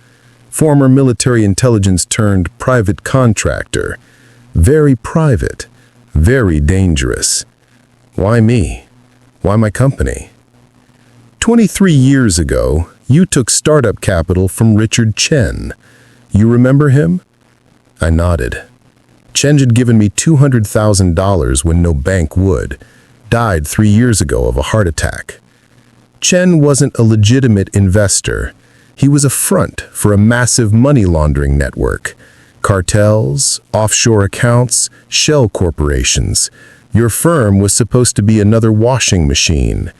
former military intelligence turned private contractor. Very private, very dangerous. Why me? Why my company? 23 years ago, you took startup capital from Richard Chen. You remember him? I nodded. Chen had given me $200,000 when no bank would. Died 3 years ago of a heart attack. Chen wasn't a legitimate investor. He was a front for a massive money laundering network. Cartels, offshore accounts, shell corporations. Your firm was supposed to be another washing machine.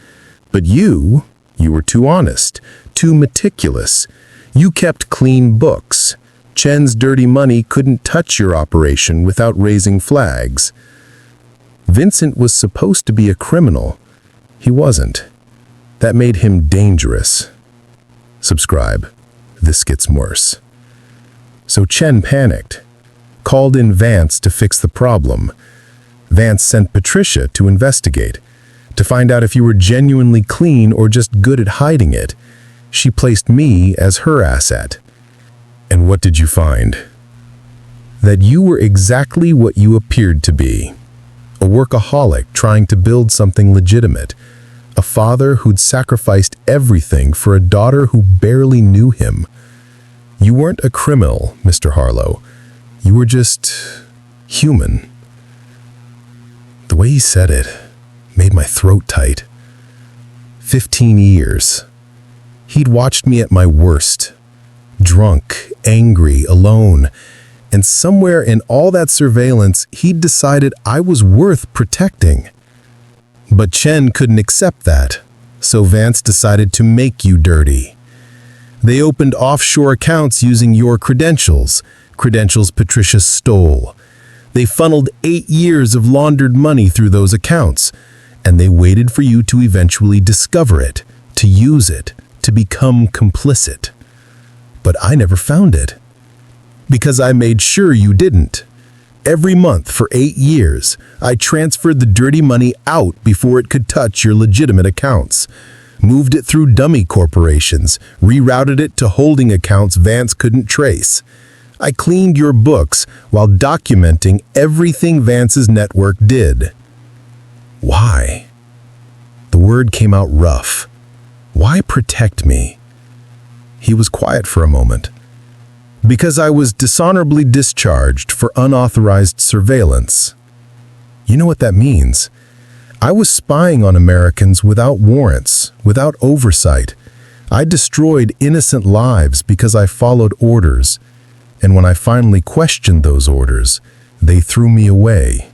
But you were too honest, too meticulous. You kept clean books. Chen's dirty money couldn't touch your operation without raising flags. Vincent was supposed to be a criminal. He wasn't. That made him dangerous. Subscribe. This gets worse. So Chen panicked, called in Vance to fix the problem. Vance sent Patricia to investigate, to find out if you were genuinely clean or just good at hiding it. She placed me as her asset. And what did you find? That you were exactly what you appeared to be. A workaholic trying to build something legitimate. A father who'd sacrificed everything for a daughter who barely knew him. You weren't a criminal, Mr. Harlow. You were just human. The way he said it made my throat tight. 15 years. He'd watched me at my worst. Drunk, angry, alone. And somewhere in all that surveillance, he'd decided I was worth protecting. But Chen couldn't accept that, so Vance decided to make you dirty. They opened offshore accounts using your credentials Patricia stole. They funneled 8 years of laundered money through those accounts, and they waited for you to eventually discover it, to use it, to become complicit. But I never found it. Because I made sure you didn't. Every month for 8 years, I transferred the dirty money out before it could touch your legitimate accounts. Moved it through dummy corporations, rerouted it to holding accounts Vance couldn't trace. I cleaned your books while documenting everything Vance's network did. Why? The word came out rough. Why protect me? He was quiet for a moment. Because I was dishonorably discharged for unauthorized surveillance. You know what that means? I was spying on Americans without warrants, without oversight. I destroyed innocent lives because I followed orders. And when I finally questioned those orders, they threw me away.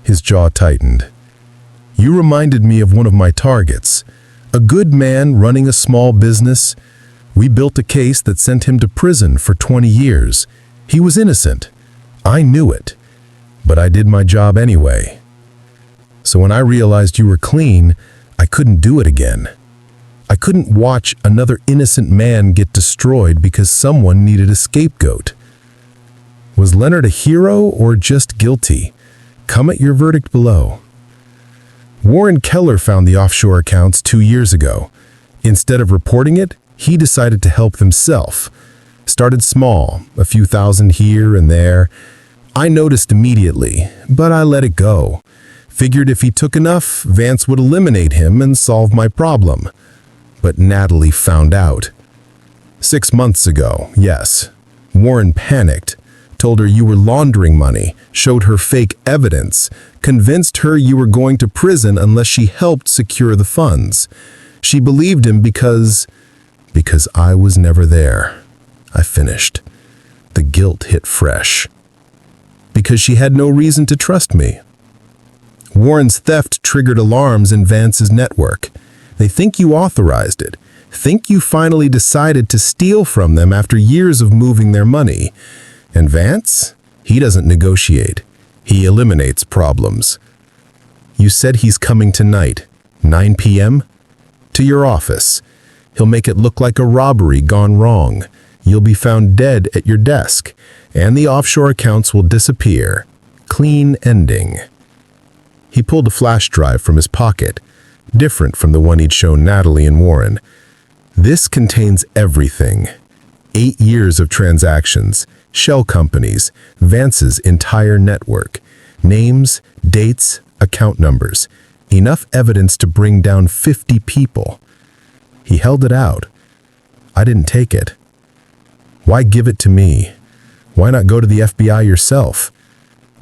His jaw tightened. You reminded me of one of my targets. A good man running a small business. We built a case that sent him to prison for 20 years. He was innocent. I knew it. But I did my job anyway. So when I realized you were clean, I couldn't do it again. I couldn't watch another innocent man get destroyed because someone needed a scapegoat. Was Leonard a hero or just guilty? Come at your verdict below. Warren Keller found the offshore accounts 2 years ago. Instead of reporting it, he decided to help himself. Started small, a few thousand here and there. I noticed immediately, but I let it go. Figured if he took enough, Vance would eliminate him and solve my problem. But Natalie found out. 6 months ago, yes. Warren panicked, told her you were laundering money, showed her fake evidence, convinced her you were going to prison unless she helped secure the funds. She believed him because I was never there. I finished. The guilt hit fresh. Because she had no reason to trust me. Warren's theft triggered alarms in Vance's network. They think you authorized it, think you finally decided to steal from them after years of moving their money. And Vance? He doesn't negotiate. He eliminates problems. You said he's coming tonight, 9 p.m.? To your office. He'll make it look like a robbery gone wrong. You'll be found dead at your desk, and the offshore accounts will disappear. Clean ending. He pulled a flash drive from his pocket, different from the one he'd shown Natalie and Warren. This contains everything. 8 years of transactions, shell companies, Vance's entire network, names, dates, account numbers, enough evidence to bring down 50 people. He held it out. I didn't take it. Why give it to me? Why not go to the FBI yourself?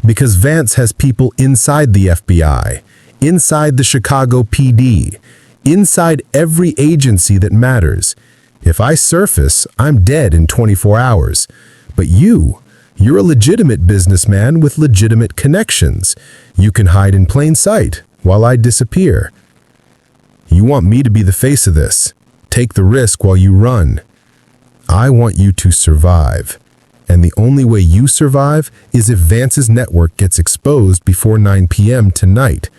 Because Vance has people inside the FBI, inside the Chicago PD, inside every agency that matters. If I surface, I'm dead in 24 hours. But you're a legitimate businessman with legitimate connections. You can hide in plain sight while I disappear. You want me to be the face of this. Take the risk while you run. I want you to survive. And the only way you survive is if Vance's network gets exposed before 9 p.m. tonight.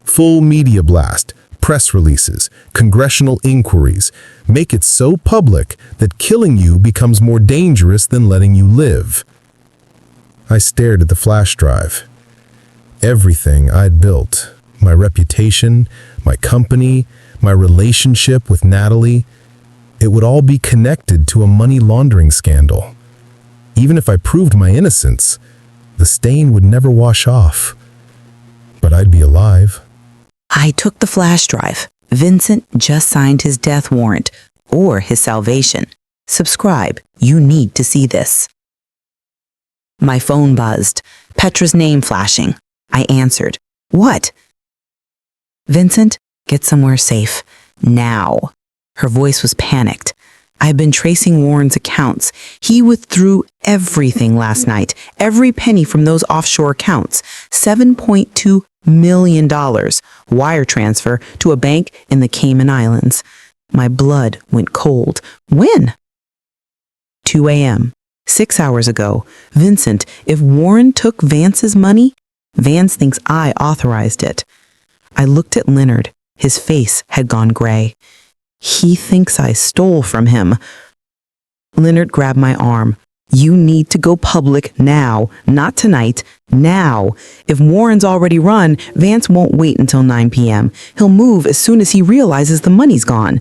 Full media blast, press releases, congressional inquiries. Make it so public that killing you becomes more dangerous than letting you live. I stared at the flash drive. Everything I'd built, my reputation, my company, my relationship with Natalie, it would all be connected to a money laundering scandal. Even if I proved my innocence, the stain would never wash off. But I'd be alive. I took the flash drive. Vincent just signed his death warrant, or his salvation. Subscribe. You need to see this. My phone buzzed. Petra's name flashing. I answered. What? Vincent, get somewhere safe. Now. Her voice was panicked. I've been tracing Warren's accounts. He withdrew everything last night, every penny from those offshore accounts, $7.2 million, wire transfer to a bank in the Cayman Islands. My blood went cold. When? 2 a.m., 6 hours ago. Vincent, if Warren took Vance's money, Vance thinks I authorized it. I looked at Leonard. His face had gone gray. He thinks I stole from him. Leonard grabbed my arm. You need to go public now, not tonight, now. If Warren's already run, Vance won't wait until 9 p.m. He'll move as soon as he realizes the money's gone.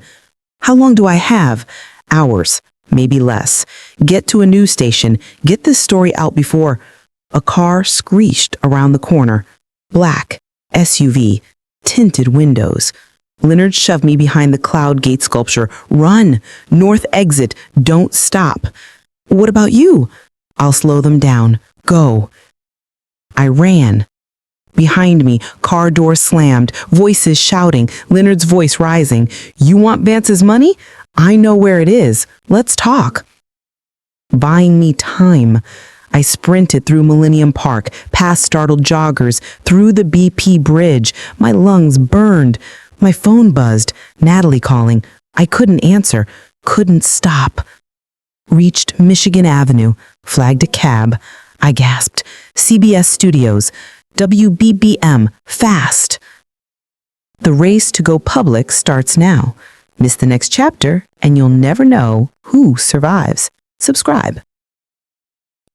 How long do I have? Hours, maybe less. Get to a news station. Get this story out before. A car screeched around the corner. Black, SUV, tinted windows. Leonard shoved me behind the cloud gate sculpture. Run! North exit. Don't stop. What about you? I'll slow them down. Go. I ran. Behind me, car door slammed, voices shouting, Leonard's voice rising. You want Vance's money? I know where it is. Let's talk. Buying me time. I sprinted through Millennium Park, past startled joggers, through the BP bridge. My lungs burned. My phone buzzed. Natalie calling. I couldn't answer. Couldn't stop. Reached Michigan Avenue. Flagged a cab. I gasped. CBS Studios. WBBM. Fast. The race to go public starts now. Miss the next chapter, and you'll never know who survives. Subscribe.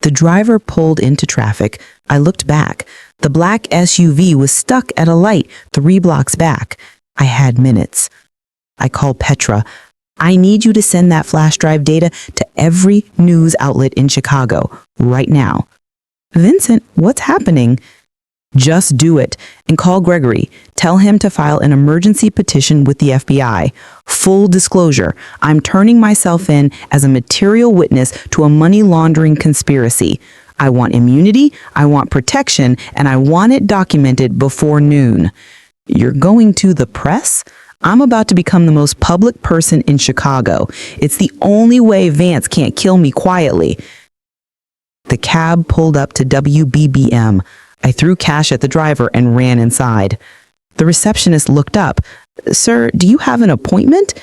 The driver pulled into traffic. I looked back. The black SUV was stuck at a light 3 blocks back. I had minutes. I called Petra. I need you to send that flash drive data to every news outlet in Chicago right now. Vincent, what's happening? Just do it and call Gregory. Tell him to file an emergency petition with the FBI. Full disclosure, I'm turning myself in as a material witness to a money laundering conspiracy. I want immunity, I want protection, and I want it documented before noon. You're going to the press? I'm about to become the most public person in Chicago. It's the only way Vance can't kill me quietly. The cab pulled up to WBBM. I threw cash at the driver and ran inside. The receptionist looked up. Sir, do you have an appointment?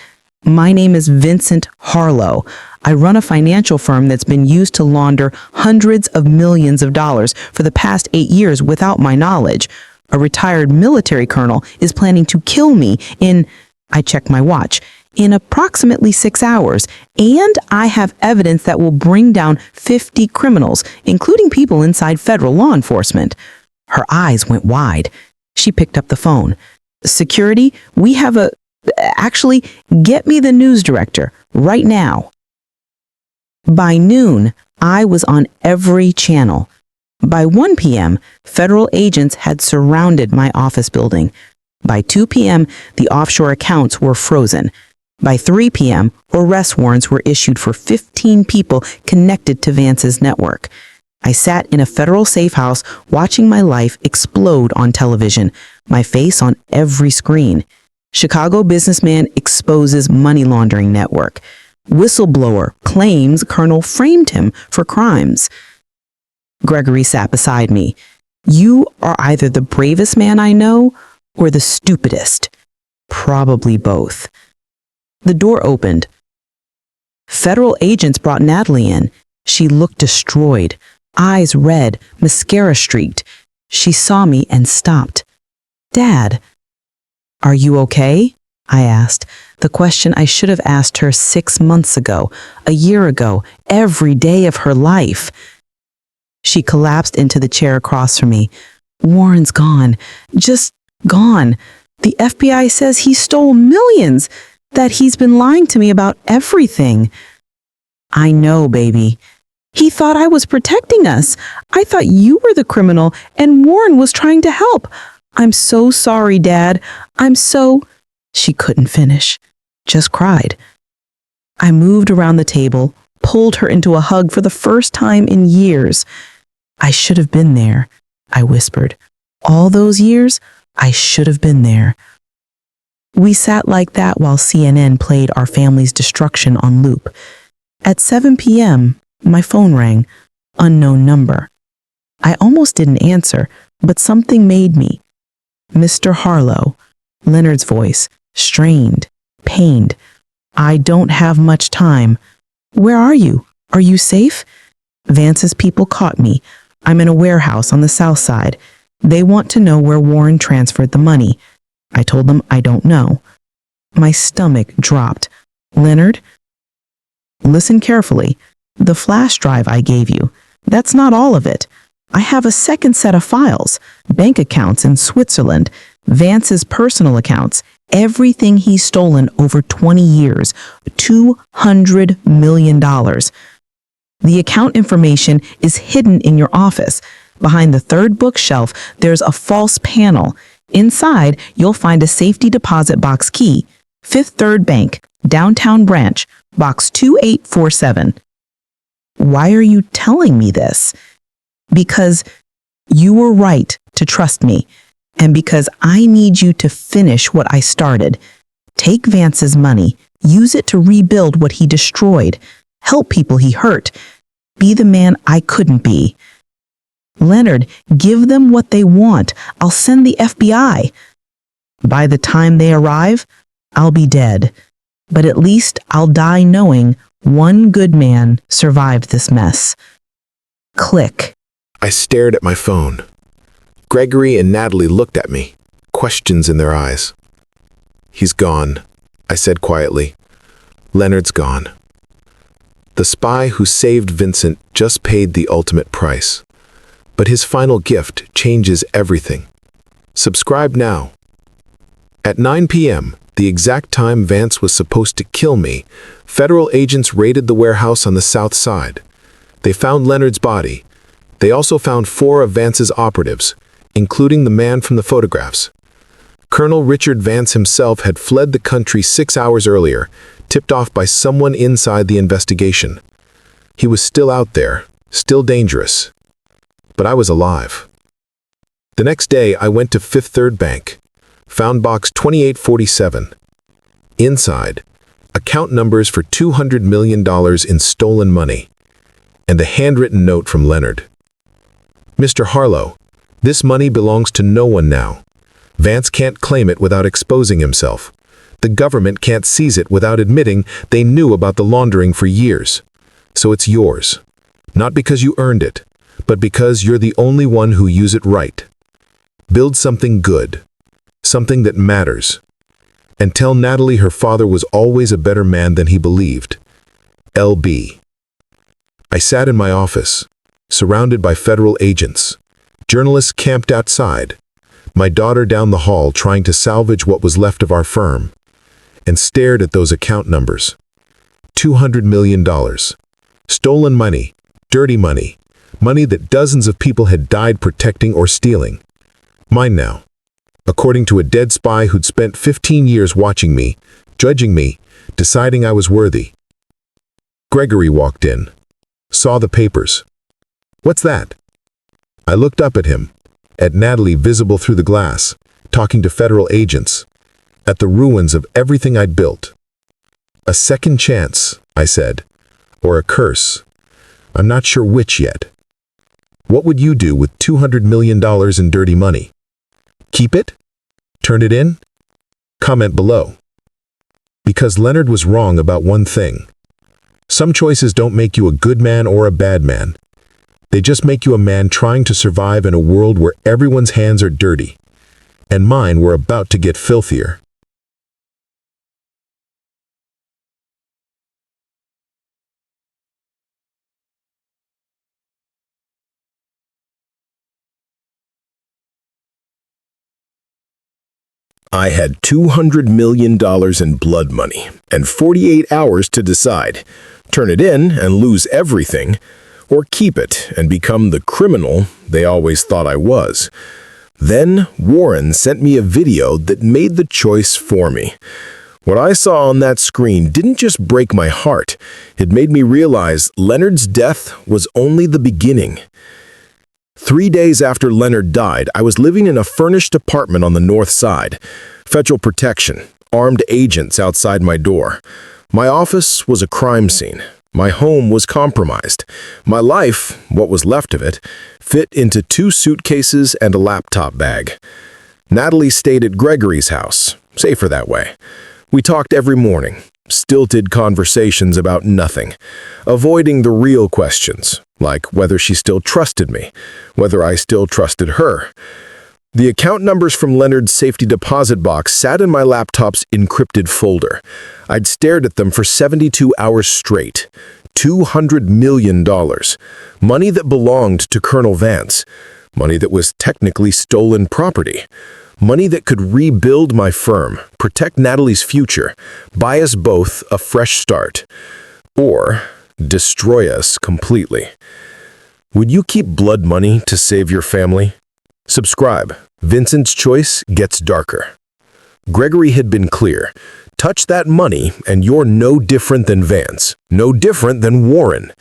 My name is Vincent Harlow. I run a financial firm that's been used to launder hundreds of millions of dollars for the past 8 years without my knowledge. A retired military colonel is planning to kill me I checked my watch, in approximately 6 hours, and I have evidence that will bring down 50 criminals, including people inside federal law enforcement. Her eyes went wide. She picked up the phone. Security, we have actually, get me the news director, right now. By noon, I was on every channel. By 1 p.m., federal agents had surrounded my office building. By 2 p.m., the offshore accounts were frozen. By 3 p.m., arrest warrants were issued for 15 people connected to Vance's network. I sat in a federal safe house watching my life explode on television, my face on every screen. Chicago businessman exposes money laundering network. Whistleblower claims Colonel framed him for crimes. Gregory sat beside me. You are either the bravest man I know or the stupidest. Probably both. The door opened. Federal agents brought Natalie in. She looked destroyed, eyes red, mascara streaked. She saw me and stopped. Dad, are you okay? I asked, the question I should have asked her 6 months ago, a year ago, every day of her life. She collapsed into the chair across from me. Warren's gone. Just gone. The FBI says he stole millions, that he's been lying to me about everything. I know, baby. He thought I was protecting us. I thought you were the criminal and Warren was trying to help. I'm so sorry, Dad. She couldn't finish, just cried. I moved around the table, pulled her into a hug for the first time in years. I should have been there, I whispered. All those years, I should have been there. We sat like that while CNN played our family's destruction on loop. At 7 p.m., my phone rang, unknown number. I almost didn't answer, but something made me. Mr. Harlow, Leonard's voice, strained, pained. I don't have much time. Where are you? Are you safe? Vance's people caught me. I'm in a warehouse on the south side. They want to know where Warren transferred the money. I told them I don't know. My stomach dropped. Leonard? Listen carefully. The flash drive I gave you, that's not all of it. I have a second set of files, bank accounts in Switzerland, Vance's personal accounts, everything he's stolen over 20 years, $200 million. The account information is hidden in your office. Behind the third bookshelf, there's a false panel. Inside, you'll find a safety deposit box key, Fifth Third Bank, Downtown Branch, Box 2847. Why are you telling me this? Because you were right to trust me, and because I need you to finish what I started. Take Vance's money, use it to rebuild what he destroyed, help people he hurt, be the man I couldn't be. Leonard, give them what they want. I'll send the FBI. By the time they arrive, I'll be dead. But at least I'll die knowing one good man survived this mess. Click. I stared at my phone. Gregory and Natalie looked at me, questions in their eyes. He's gone, I said quietly. Leonard's gone. The spy who saved Vincent just paid the ultimate price. But his final gift changes everything. Subscribe now. At 9 p.m., the exact time Vance was supposed to kill me, federal agents raided the warehouse on the south side. They found Leonard's body. They also found 4 of Vance's operatives, including the man from the photographs. Colonel Richard Vance himself had fled the country 6 hours earlier, tipped off by someone inside the investigation. He was still out there, still dangerous. But I was alive. The next day, I went to Fifth Third Bank, found box 2847. Inside, account numbers for $200 million in stolen money, and a handwritten note from Leonard. Mr. Harlow, this money belongs to no one now. Vance can't claim it without exposing himself. The government can't seize it without admitting they knew about the laundering for years. So it's yours. Not because you earned it, but because you're the only one who use it right. Build something good, something that matters, and tell Natalie her father was always a better man than he believed. LB. I sat in my office, surrounded by federal agents, journalists camped outside, my daughter down the hall trying to salvage what was left of our firm, and stared at those account numbers. $200 million. Stolen money, dirty money, money that dozens of people had died protecting or stealing. Mine now. According to a dead spy who'd spent 15 years watching me, judging me, deciding I was worthy. Gregory walked in, saw the papers. What's that? I looked up at him, at Natalie visible through the glass, talking to federal agents, at the ruins of everything I'd built. A second chance, I said, or a curse. I'm not sure which yet. What would you do with $200 million in dirty money? Keep it? Turn it in? Comment below. Because Leonard was wrong about one thing. Some choices don't make you a good man or a bad man. They just make you a man trying to survive in a world where everyone's hands are dirty. And mine were about to get filthier. I had $200 million in blood money and 48 hours to decide. Turn it in and lose everything, or keep it and become the criminal they always thought I was. Then Warren sent me a video that made the choice for me. What I saw on that screen didn't just break my heart. It made me realize Leonard's death was only the beginning. 3 days after Leonard died, I was living in a furnished apartment on the north side. Federal protection, armed agents outside my door. My office was a crime scene. My home was compromised. My life, what was left of it, fit into 2 suitcases and a laptop bag. Natalie stayed at Gregory's house, safer that way. We talked every morning, stilted conversations about nothing, avoiding the real questions, like whether she still trusted me, whether I still trusted her. The account numbers from Leonard's safety deposit box sat in my laptop's encrypted folder. I'd stared at them for 72 hours straight. $200 million. Money that belonged to Colonel Vance. Money that was technically stolen property. Money that could rebuild my firm, protect Natalie's future, buy us both a fresh start, or destroy us completely. Would you keep blood money to save your family? Subscribe. Vincent's choice gets darker. Gregory had been clear. Touch that money and you're no different than Vance, no different than Warren.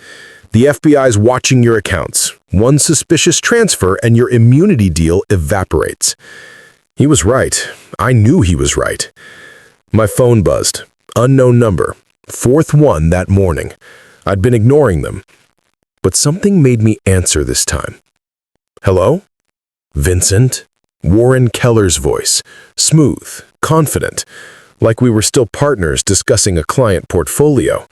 The FBI's watching your accounts. One suspicious transfer and your immunity deal evaporates. He was right. I knew he was right. My phone buzzed. Unknown number. 4th one that morning. I'd been ignoring them. But something made me answer this time. Hello? Vincent? Warren Keller's voice. Smooth, confident, like we were still partners discussing a client portfolio.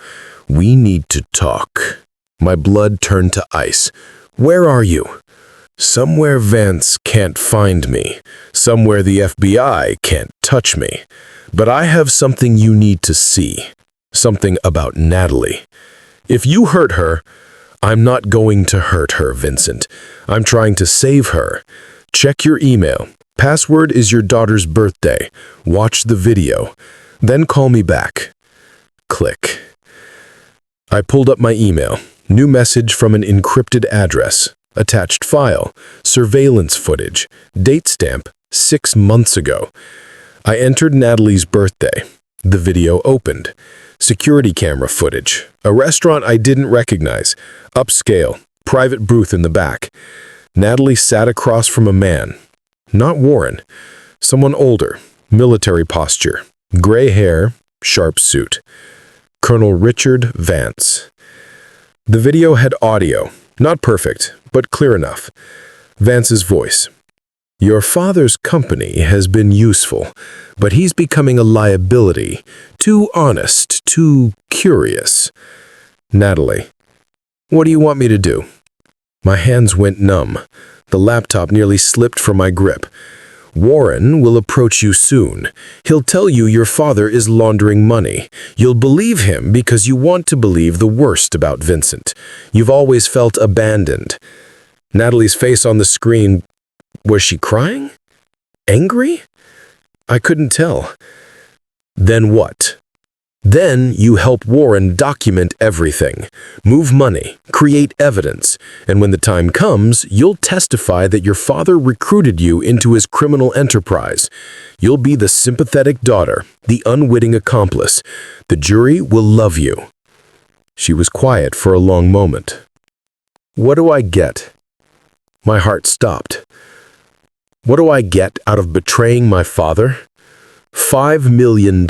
We need to talk. My blood turned to ice. Where are you? Somewhere Vance can't find me. Somewhere the FBI can't touch me. But I have something you need to see. Something about Natalie. If you hurt her, I'm not going to hurt her, Vincent. I'm trying to save her. Check your email. Password is your daughter's birthday. Watch the video. Then call me back. Click. I pulled up my email. New message from an encrypted address. Attached file. Surveillance footage. Date stamp. 6 months ago. I entered Natalie's birthday. The video opened. Security camera footage. A restaurant I didn't recognize. Upscale. Private booth in the back. Natalie sat across from a man. Not Warren. Someone older. Military posture. Gray hair. Sharp suit. Colonel Richard Vance. The video had audio. Not perfect, but clear enough. Vance's voice. Your father's company has been useful, but he's becoming a liability. Too honest, too curious. Natalie. What do you want me to do? My hands went numb. The laptop nearly slipped from my grip. Warren will approach you soon. He'll tell you your father is laundering money. You'll believe him because you want to believe the worst about Vincent. You've always felt abandoned. Natalie's face on the screen. Was she crying? Angry? I couldn't tell. Then what? Then you help Warren document everything, move money, create evidence, and when the time comes, you'll testify that your father recruited you into his criminal enterprise. You'll be the sympathetic daughter, the unwitting accomplice. The jury will love you. She was quiet for a long moment. What do I get? My heart stopped. What do I get out of betraying my father? $5 million.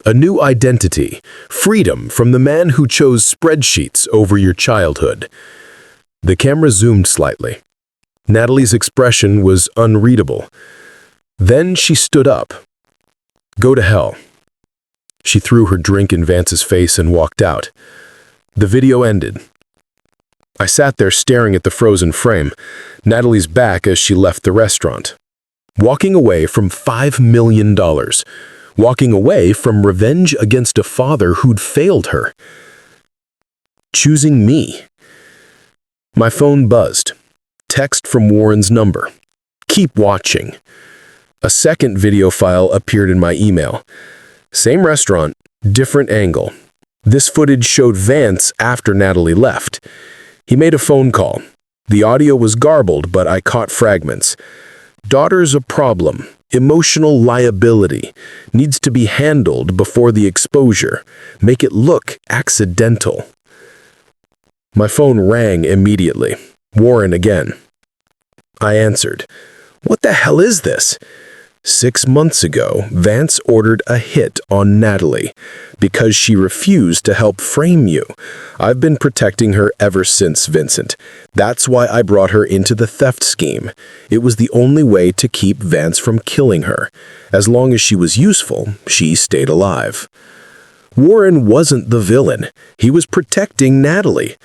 A new identity. Freedom from the man who chose spreadsheets over your childhood. The camera zoomed slightly. Natalie's expression was unreadable. Then she stood up. Go to hell. She threw her drink in Vance's face and walked out. The video ended. I sat there staring at the frozen frame, Natalie's back as she left the restaurant. Walking away from $5 million. Walking away from revenge against a father who'd failed her. Choosing me. My phone buzzed. Text from Warren's number. Keep watching. A second video file appeared in my email. Same restaurant, different angle. This footage showed Vance after Natalie left. He made a phone call. The audio was garbled, but I caught fragments. Daughter's a problem. Emotional liability. Needs to be handled before the exposure. Make it look accidental. My phone rang immediately. Warren again. I answered. What the hell is this? 6 months ago, Vance ordered a hit on Natalie because she refused to help frame you. I've been protecting her ever since, Vincent. That's why I brought her into the theft scheme. It was the only way to keep Vance from killing her. As long as she was useful, she stayed alive. Warren wasn't the villain. He was protecting Natalie.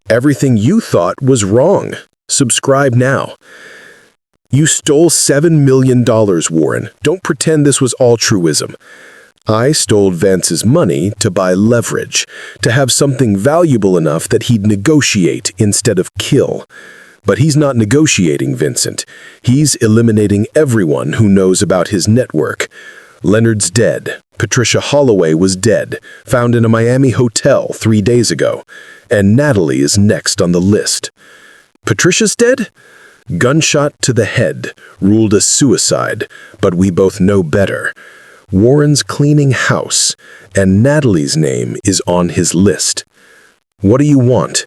Everything you thought was wrong. Subscribe now. You stole $7 million, Warren. Don't pretend this was all truism. I stole Vance's money to buy leverage, to have something valuable enough that he'd negotiate instead of kill. But he's not negotiating, Vincent. He's eliminating everyone who knows about his network. Leonard's dead. Patricia Holloway was dead, found in a Miami hotel 3 days ago. And Natalie is next on the list. Patricia's dead? Gunshot to the head, ruled a suicide, but we both know better. Warren's cleaning house, and Natalie's name is on his list. What do you want?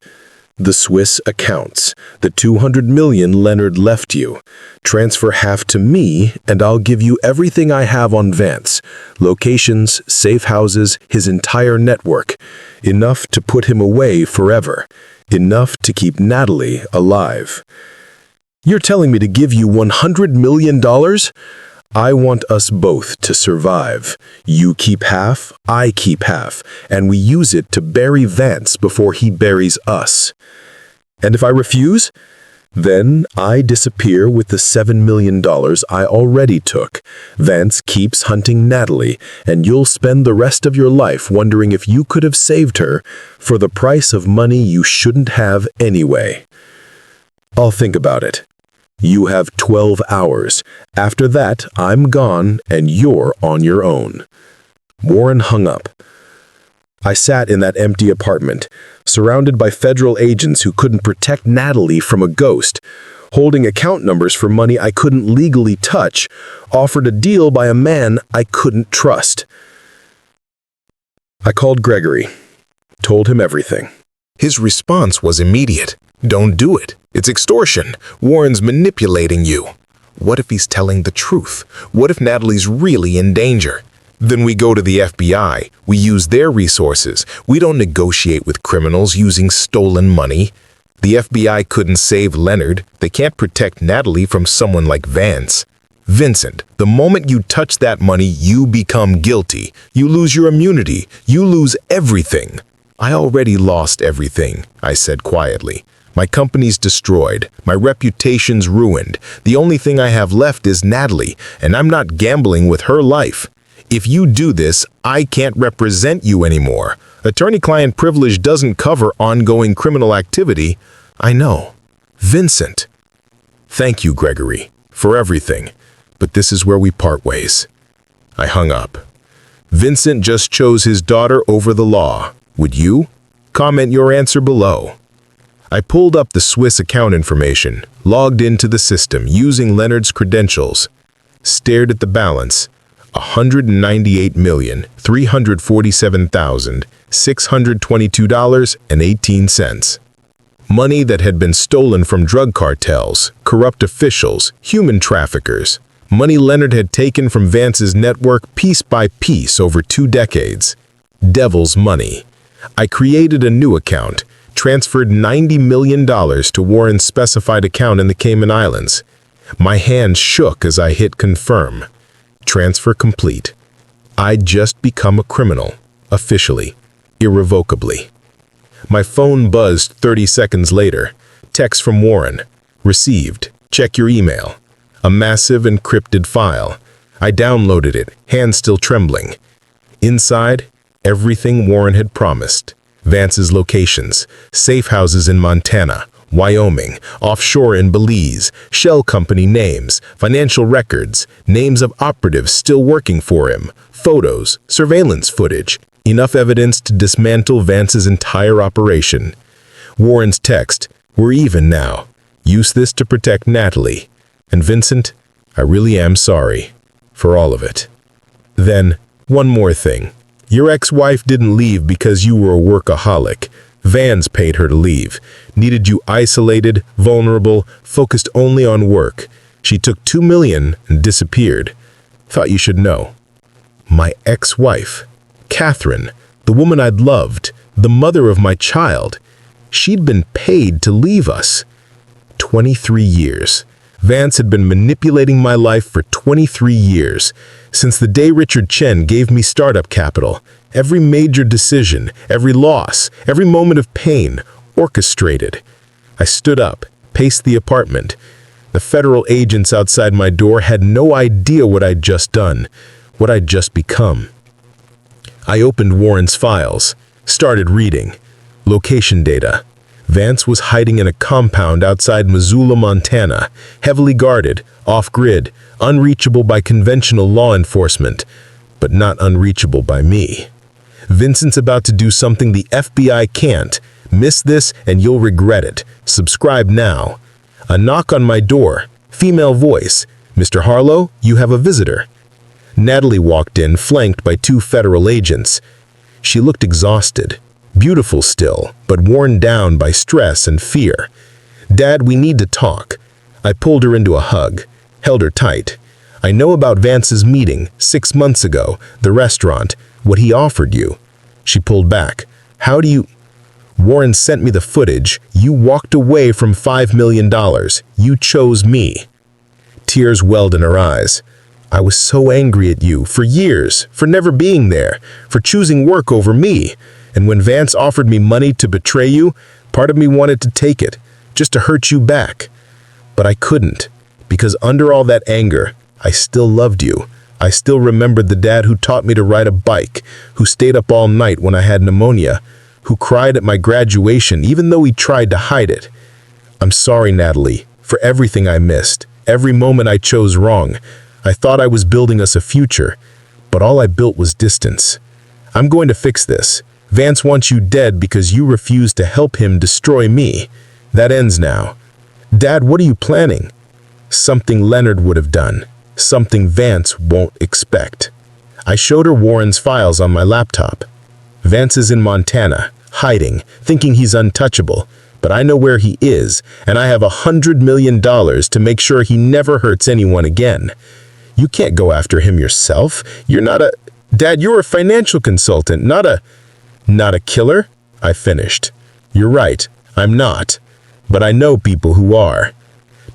The Swiss accounts, the $200 million Leonard left you. Transfer half to me, and I'll give you everything I have on Vance. Locations, safe houses, his entire network. Enough to put him away forever. Enough to keep Natalie alive. You're telling me to give you $100 million? I want us both to survive. You keep half, I keep half, and we use it to bury Vance before he buries us. And if I refuse, then I disappear with the $7 million I already took. Vance keeps hunting Natalie, and you'll spend the rest of your life wondering if you could have saved her for the price of money you shouldn't have anyway. I'll think about it. You have 12 hours. After that, I'm gone and you're on your own. Warren hung up. I sat in that empty apartment, surrounded by federal agents who couldn't protect Natalie from a ghost, holding account numbers for money I couldn't legally touch, offered a deal by a man I couldn't trust. I called Gregory, told him everything. His response was immediate. Don't do it. It's extortion. Warren's manipulating you. What if he's telling the truth? What if Natalie's really in danger? Then we go to the FBI. We use their resources. We don't negotiate with criminals using stolen money. The FBI couldn't save Leonard. They can't protect Natalie from someone like Vance. Vincent, the moment you touch that money, you become guilty. You lose your immunity. You lose everything. I already lost everything, I said quietly. My company's destroyed. My reputation's ruined. The only thing I have left is Natalie, and I'm not gambling with her life. If you do this, I can't represent you anymore. Attorney-client privilege doesn't cover ongoing criminal activity. I know. Vincent. Thank you, Gregory, for everything. But this is where we part ways. I hung up. Vincent just chose his daughter over the law. Would you? Comment your answer below. I pulled up the Swiss account information, logged into the system using Leonard's credentials, stared at the balance, $198,347,622.18. Money that had been stolen from drug cartels, corrupt officials, human traffickers. Money Leonard had taken from Vance's network piece by piece over 2 decades. Devil's money. I created a new account, transferred $90 million to Warren's specified account in the Cayman Islands. My hand shook as I hit confirm. Transfer complete. I'd just become a criminal, officially, irrevocably. My phone buzzed 30 seconds later. Text from Warren. Received. Check your email. A massive encrypted file. I downloaded it, hand still trembling. Inside, everything Warren had promised. Vance's locations, safe houses in Montana, Wyoming, offshore in Belize, shell company names, financial records, names of operatives still working for him, photos, surveillance footage, enough evidence to dismantle Vance's entire operation. Warren's text, "We're even now. Use this to protect Natalie. And Vincent, I really am sorry for all of it." Then, one more thing. Your ex-wife didn't leave because you were a workaholic. Vance paid her to leave. Needed you isolated, vulnerable, focused only on work. She took $2 million and disappeared. thought you should know. My ex-wife, Catherine, the woman I'd loved, the mother of my child, she'd been paid to leave us. 23 years. Vance had been manipulating my life for 23 years. Since the day Richard Chen gave me startup capital, every major decision, every loss, every moment of pain, orchestrated. I stood up, paced the apartment. The federal agents outside my door had no idea what I'd just done, what I'd just become. I opened Warren's files, started reading. Location data. Vance was hiding in a compound outside Missoula, Montana, heavily guarded, off-grid, unreachable by conventional law enforcement, but not unreachable by me. Vincent's about to do something the FBI can't. Miss this and you'll regret it. Subscribe now. A knock on my door. Female voice. Mr. Harlow, you have a visitor. Natalie walked in, flanked by 2 federal agents. She looked exhausted. Beautiful still, but worn down by stress and fear. Dad, we need to talk. I pulled her into a hug, held her tight. I know about Vance's meeting 6 months ago, the restaurant, what he offered you. She pulled back. How do you... Warren sent me the footage. You walked away from $5 million. You chose me. Tears welled in her eyes. I was so angry at you, for years, for never being there, for choosing work over me. And when Vance offered me money to betray you, part of me wanted to take it, just to hurt you back. But I couldn't, because under all that anger, I still loved you. I still remembered the dad who taught me to ride a bike, who stayed up all night when I had pneumonia, who cried at my graduation even though he tried to hide it. I'm sorry, Natalie, for everything I missed, every moment I chose wrong. I thought I was building us a future, but all I built was distance. I'm going to fix this. Vance wants you dead because you refused to help him destroy me. That ends now. Dad, what are you planning? Something Leonard would have done. Something Vance won't expect. I showed her Warren's files on my laptop. Vance is in Montana, hiding, thinking he's untouchable. But I know where he is, and I have $100 million to make sure he never hurts anyone again. You can't go after him yourself. You're not a... Dad, you're a financial consultant, not a killer, I finished. You're right, I'm not. But I know people who are.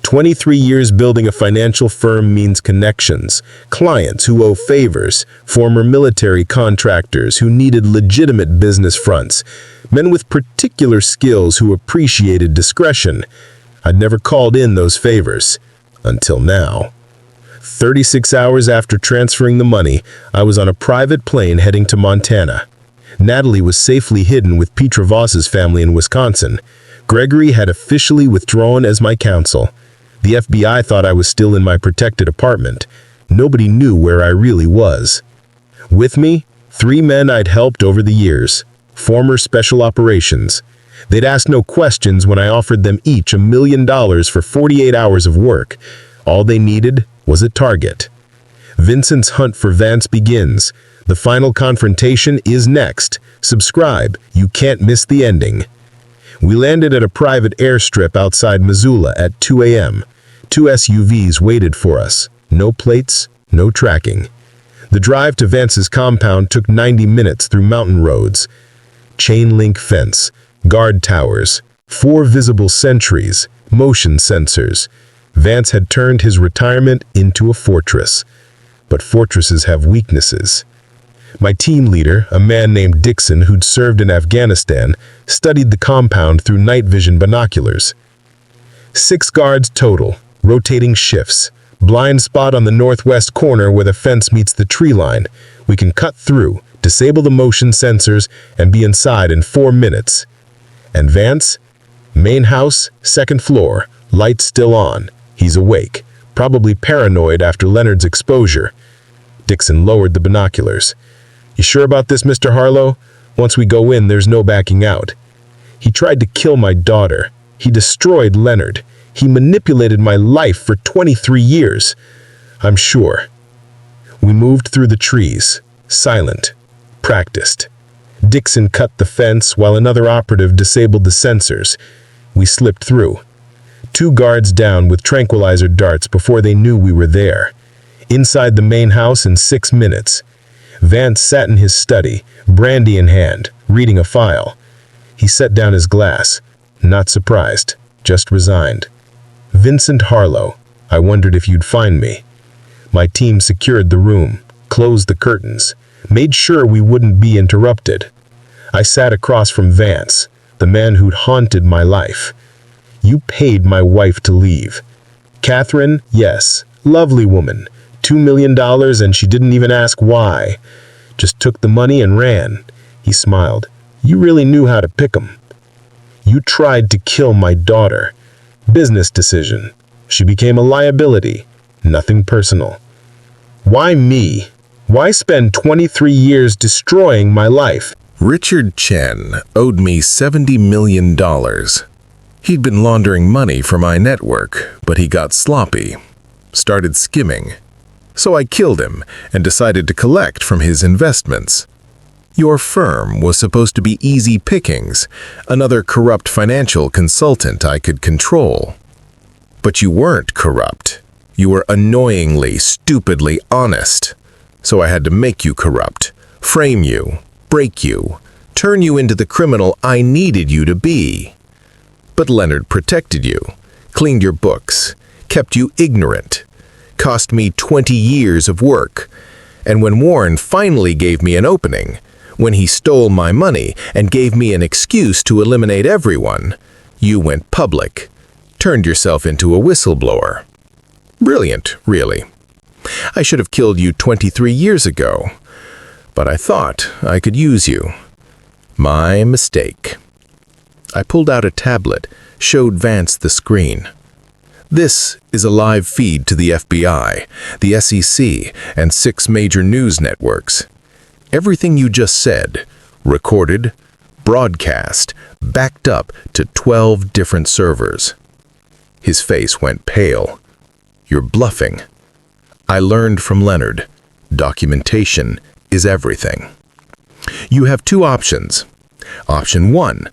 23 years building a financial firm means connections, clients who owe favors, former military contractors who needed legitimate business fronts, men with particular skills who appreciated discretion. I'd never called in those favors. Until now. 36 hours after transferring the money, I was on a private plane heading to Montana. Natalie was safely hidden with Petra Voss's family in Wisconsin. Gregory had officially withdrawn as my counsel. The FBI thought I was still in my protected apartment. Nobody knew where I really was. With me, 3 men I'd helped over the years, former special operations. They'd ask no questions when I offered them each $1 million for 48 hours of work. All they needed was a target. Vincent's hunt for Vance begins. The final confrontation is next. Subscribe, you can't miss the ending. We landed at a private airstrip outside Missoula at 2 a.m. 2 SUVs waited for us. No plates, no tracking. The drive to Vance's compound took 90 minutes through mountain roads. Chain link fence, guard towers, 4 visible sentries, motion sensors. Vance had turned his retirement into a fortress. But fortresses have weaknesses. My team leader, a man named Dixon who'd served in Afghanistan, studied the compound through night vision binoculars. 6 guards total, rotating shifts. Blind spot on the northwest corner where the fence meets the tree line. We can cut through, disable the motion sensors, and be inside in 4 minutes. And Vance? Main house, 2nd floor, lights still on. He's awake, probably paranoid after Leonard's exposure. Dixon lowered the binoculars. You sure about this, Mr. Harlow? Once we go in, there's no backing out. He tried to kill my daughter. He destroyed Leonard. He manipulated my life for 23 years. I'm sure. We moved through the trees, silent, practiced. Dixon cut the fence while another operative disabled the sensors. We slipped through. 2 guards down with tranquilizer darts before they knew we were there. inside the main house in 6 minutes. Vance sat in his study, brandy in hand, reading a file. He set down his glass, not surprised, just resigned. Vincent Harlow, I wondered if you'd find me. My team secured the room, closed the curtains, made sure we wouldn't be interrupted. I sat across from Vance, the man who'd haunted my life. You paid my wife to leave. Catherine, yes, lovely woman, $2 million, and she didn't even ask why. Just took the money and ran. He smiled. You really knew how to pick 'em. You tried to kill my daughter. Business decision. She became a liability. Nothing personal. Why me? Why spend 23 years destroying my life? Richard Chen owed me $70 million. He'd been laundering money for my network, but he got sloppy, started skimming. So I killed him and decided to collect from his investments. Your firm was supposed to be easy pickings, another corrupt financial consultant I could control. But you weren't corrupt. You were annoyingly, stupidly honest. So I had to make you corrupt, frame you, break you, turn you into the criminal I needed you to be. But Leonard protected you, cleaned your books, kept you ignorant, cost me 20 years of work. And when Warren finally gave me an opening, when he stole my money and gave me an excuse to eliminate everyone, you went public, turned yourself into a whistleblower. Brilliant, really. I should have killed you 23 years ago, but I thought I could use you. My mistake. I pulled out a tablet, showed Vance the screen. This is a live feed to the FBI, the SEC, and 6 major news networks. Everything you just said, recorded, broadcast, backed up to 12 different servers. His face went pale. You're bluffing. I learned from Leonard. Documentation is everything. You have 2 options. Option 1,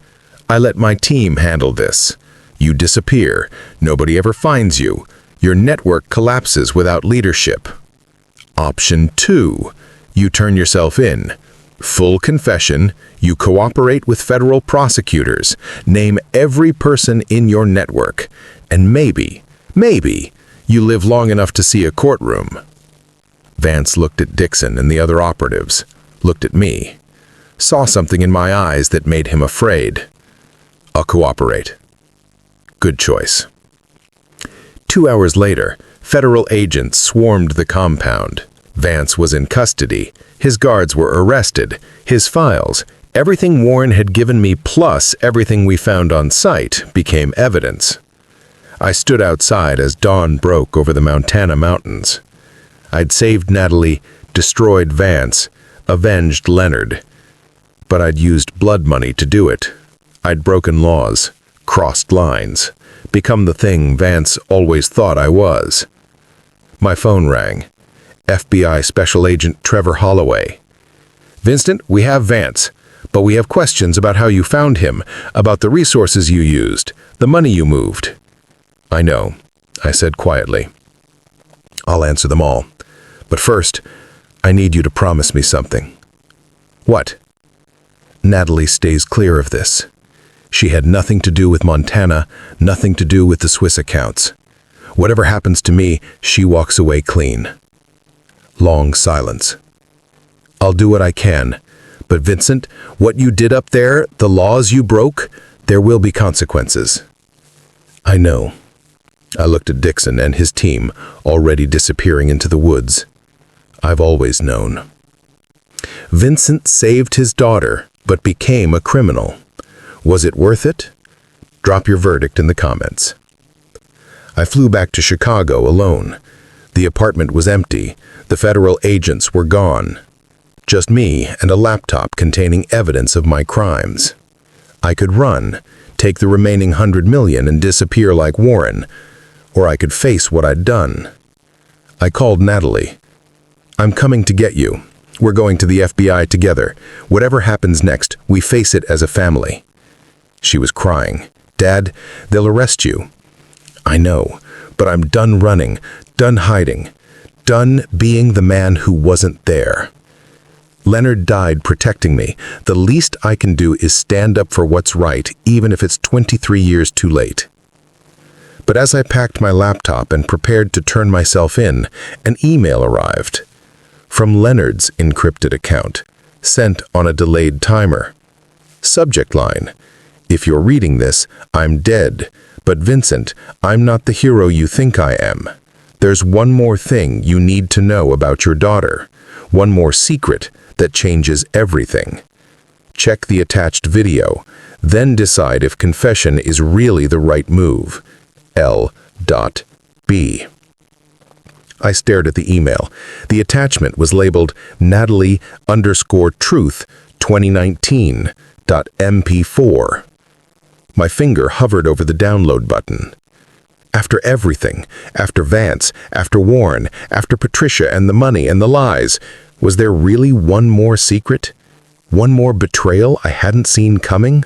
I let my team handle this. You disappear. Nobody ever finds you. Your network collapses without leadership. Option 2, you turn yourself in. Full confession, you cooperate with federal prosecutors, name every person in your network, and maybe, you live long enough to see a courtroom. Vance looked at Dixon and the other operatives, looked at me, saw something in my eyes that made him afraid. I'll cooperate. Good choice. 2 hours later, federal agents swarmed the compound. Vance was in custody. His guards were arrested. His files, everything Warren had given me plus everything we found on site, became evidence. I stood outside as dawn broke over the Montana mountains. I'd saved Natalie, destroyed Vance, avenged Leonard. But I'd used blood money to do it. I'd broken laws, crossed lines, become the thing Vance always thought I was. My phone rang. FBI Special Agent Trevor Holloway. Vincent, we have Vance, but we have questions about how you found him, about the resources you used, the money you moved. I know, I said quietly. I'll answer them all. But first, I need you to promise me something. What? Natalie stays clear of this. She had nothing to do with Montana, nothing to do with the Swiss accounts. Whatever happens to me, she walks away clean. Long silence. I'll do what I can, but Vincent, what you did up there, the laws you broke, there will be consequences. I know. I looked at Dixon and his team, already disappearing into the woods. I've always known. Vincent saved his daughter, but became a criminal. Was it worth it? Drop your verdict in the comments. I flew back to Chicago alone. The apartment was empty. The federal agents were gone. Just me and a laptop containing evidence of my crimes. I could run, take the remaining $100 million and disappear like Warren, or I could face what I'd done. I called Natalie. I'm coming to get you. We're going to the FBI together. Whatever happens next, we face it as a family. She was crying. Dad, they'll arrest you. I know, but I'm done running, done hiding, done being the man who wasn't there. Leonard died protecting me. The least I can do is stand up for what's right, even if it's 23 years too late. But as I packed my laptop and prepared to turn myself in, an email arrived. From Leonard's encrypted account, sent on a delayed timer. Subject line: "If you're reading this, I'm dead. But Vincent, I'm not the hero you think I am. There's one more thing you need to know about your daughter. One more secret that changes everything. Check the attached video, then decide if confession is really the right move. L.B." I stared at the email. The attachment was labeled Natalie_Truth 2019.mp4. My finger hovered over the download button. After everything, after Vance, after Warren, after Patricia and the money and the lies, was there really one more secret? One more betrayal I hadn't seen coming?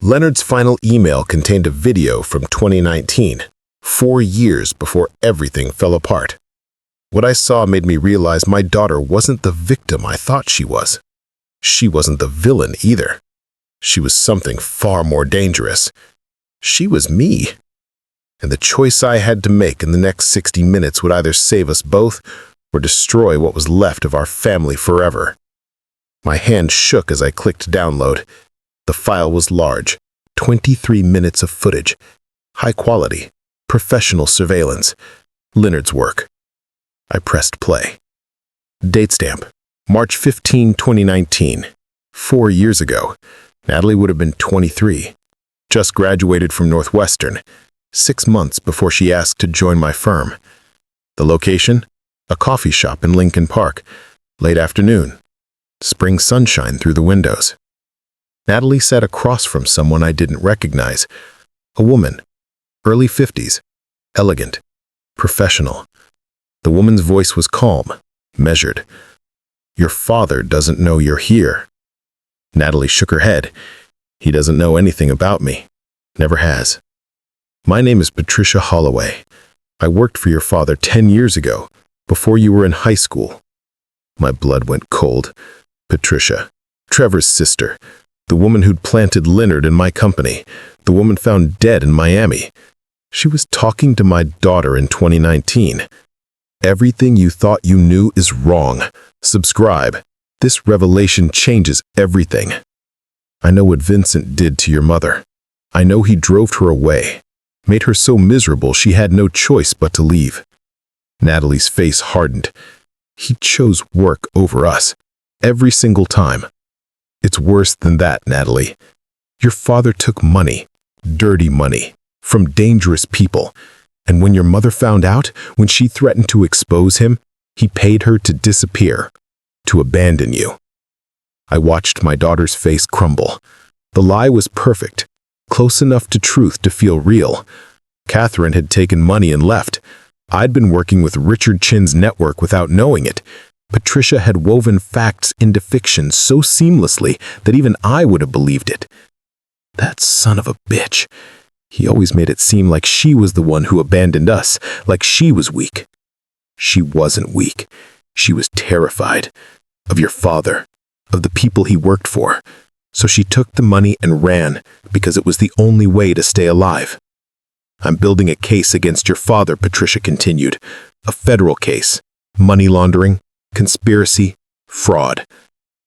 Leonard's final email contained a video from 2019, 4 years before everything fell apart. What I saw made me realize my daughter wasn't the victim I thought she was. She wasn't the villain either. She was something far more dangerous. She was me. And the choice I had to make in the next 60 minutes would either save us both or destroy what was left of our family forever. My hand shook as I clicked download. The file was large, 23 minutes of footage, high quality, professional surveillance, Leonard's work. I pressed play. Date stamp, March 15, 2019. 4 years ago, Natalie would have been 23, just graduated from Northwestern, 6 months before she asked to join my firm. The location? A coffee shop in Lincoln Park, late afternoon. Spring sunshine through the windows. Natalie sat across from someone I didn't recognize. A woman, early 50s, elegant, professional. The woman's voice was calm, measured. "Your father doesn't know you're here." Natalie shook her head. "He doesn't know anything about me. Never has. My name is Patricia Holloway. I worked for your father 10 years ago, before you were in high school." My blood went cold. Patricia, Trevor's sister, the woman who'd planted Leonard in my company, the woman found dead in Miami. She was talking to my daughter in 2019. Everything you thought you knew is wrong. Subscribe. This revelation changes everything. I know what Vincent did to your mother. I know he drove her away, made her so miserable she had no choice but to leave. Natalie's face hardened. He chose work over us, every single time. It's worse than that, Natalie. Your father took money, dirty money, from dangerous people. And when your mother found out, when she threatened to expose him, he paid her to disappear, to abandon you. I watched my daughter's face crumble. The lie was perfect, close enough to truth to feel real. Catherine had taken money and left. I'd been working with Richard Chin's network without knowing it. Patricia had woven facts into fiction so seamlessly that even I would have believed it. That son of a bitch. He always made it seem like she was the one who abandoned us, like she was weak. She wasn't weak. She was terrified of your father, of the people he worked for. So she took the money and ran because it was the only way to stay alive. I'm building a case against your father, Patricia continued. A federal case. Money laundering, conspiracy, fraud.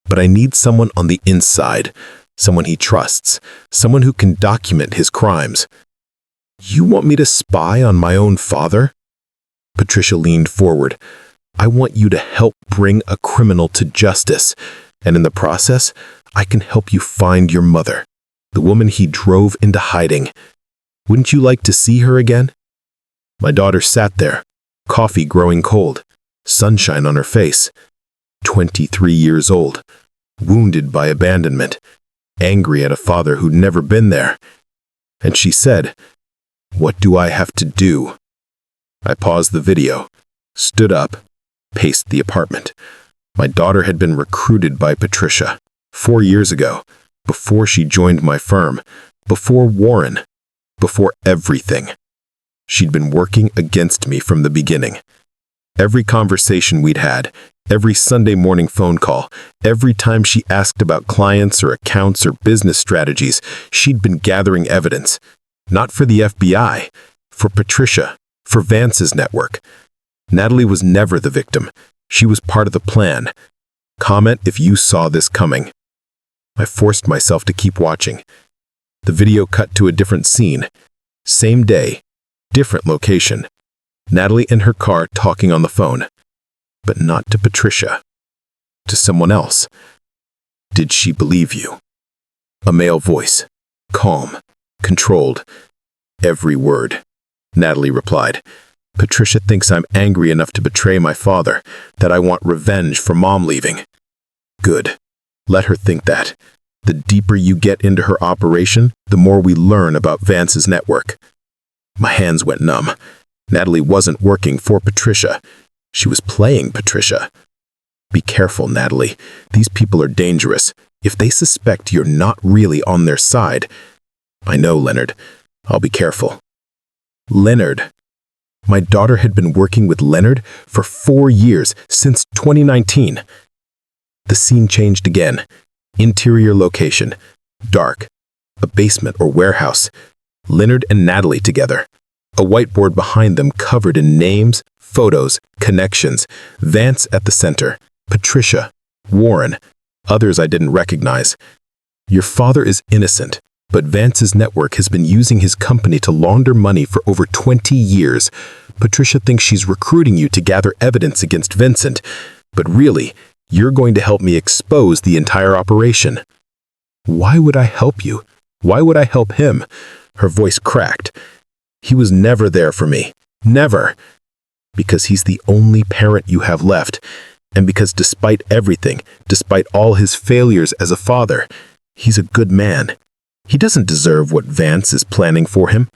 But I need someone on the inside. Someone he trusts, someone who can document his crimes. You want me to spy on my own father? Patricia leaned forward. I want you to help bring a criminal to justice, and in the process, I can help you find your mother, the woman he drove into hiding. Wouldn't you like to see her again? My daughter sat there, coffee growing cold, sunshine on her face. 23 years old, wounded by abandonment, angry at a father who'd never been there. And she said, "What do I have to do?" I paused the video, stood up, paced the apartment. My daughter had been recruited by Patricia 4 years ago, before she joined my firm, before Warren, before everything. She'd been working against me from the beginning. Every conversation we'd had, every Sunday morning phone call, every time she asked about clients or accounts or business strategies, she'd been gathering evidence. Not for the FBI, for Patricia, for Vance's network. Natalie was never the victim. She was part of the plan. Comment if you saw this coming. I forced myself to keep watching. The video cut to a different scene. Same day, different location. Natalie in her car talking on the phone. But not to Patricia. To someone else. Did she believe you? A male voice. Calm. Controlled. Every word. Natalie replied. Patricia thinks I'm angry enough to betray my father, that I want revenge for Mom leaving. Good. Let her think that. The deeper you get into her operation, the more we learn about Vance's network. My hands went numb. Natalie wasn't working for Patricia. She was playing Patricia. Be careful, Natalie. These people are dangerous. If they suspect you're not really on their side. I know, Leonard. I'll be careful. Leonard. My daughter had been working with Leonard for 4 years, since 2019. The scene changed again. Interior location. Dark. A basement or warehouse. Leonard and Natalie together. A whiteboard behind them covered in names, photos, connections. Vance at the center. Patricia. Warren. Others I didn't recognize. Your father is innocent, but Vance's network has been using his company to launder money for over 20 years. Patricia thinks she's recruiting you to gather evidence against Vincent, but really, you're going to help me expose the entire operation. Why would I help you? Why would I help him? Her voice cracked. He was never there for me. Never. Because he's the only parent you have left, and because despite everything, despite all his failures as a father, he's a good man. He doesn't deserve what Vance is planning for him.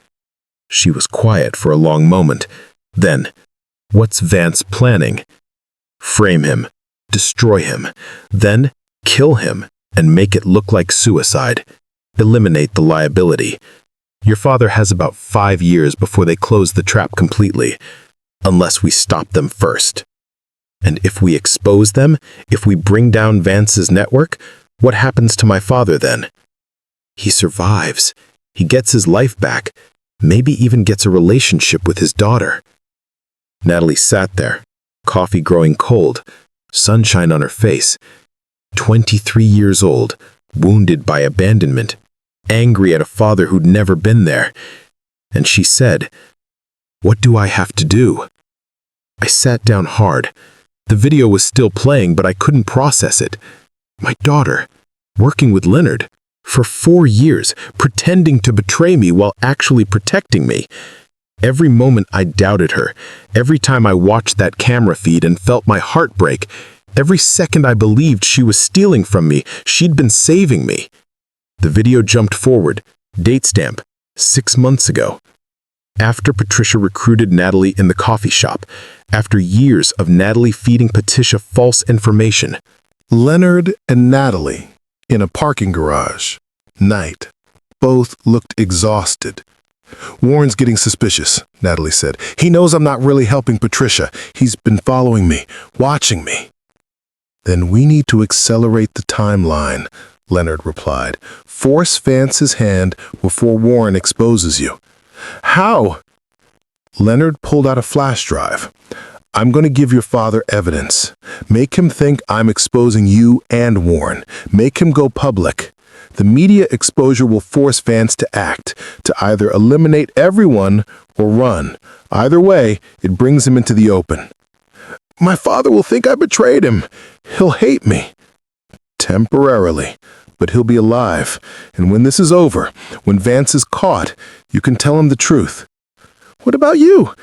She was quiet for a long moment. Then, what's Vance planning? Frame him, destroy him, then kill him and make it look like suicide. Eliminate the liability. Your father has about 5 years before they close the trap completely, unless we stop them first. And if we expose them, if we bring down Vance's network, what happens to my father then? He survives. He gets his life back, maybe even gets a relationship with his daughter. Natalie sat there, coffee growing cold, sunshine on her face. 23 years old, wounded by abandonment, angry at a father who'd never been there. And she said, "What do I have to do?" I sat down hard. The video was still playing, but I couldn't process it. My daughter, working with Leonard, for 4 years, pretending to betray me while actually protecting me. Every moment I doubted her, every time I watched that camera feed and felt my heart break, every second I believed she was stealing from me, she'd been saving me. The video jumped forward, date stamp, 6 months ago. After Patricia recruited Natalie in the coffee shop, after years of Natalie feeding Patricia false information. Leonard and Natalie in a parking garage. Night. Both looked exhausted. "Warren's getting suspicious," Natalie said. "He knows I'm not really helping Patricia. He's been following me, watching me." "Then we need to accelerate the timeline," Leonard replied. "Force Vance's hand before Warren exposes you." "How?" Leonard pulled out a flash drive. "I'm going to give your father evidence. Make him think I'm exposing you and Warren. Make him go public. The media exposure will force Vance to act, to either eliminate everyone or run. Either way, it brings him into the open." "My father will think I betrayed him. He'll hate me." "Temporarily, but he'll be alive. And when this is over, when Vance is caught, you can tell him the truth." "What about you?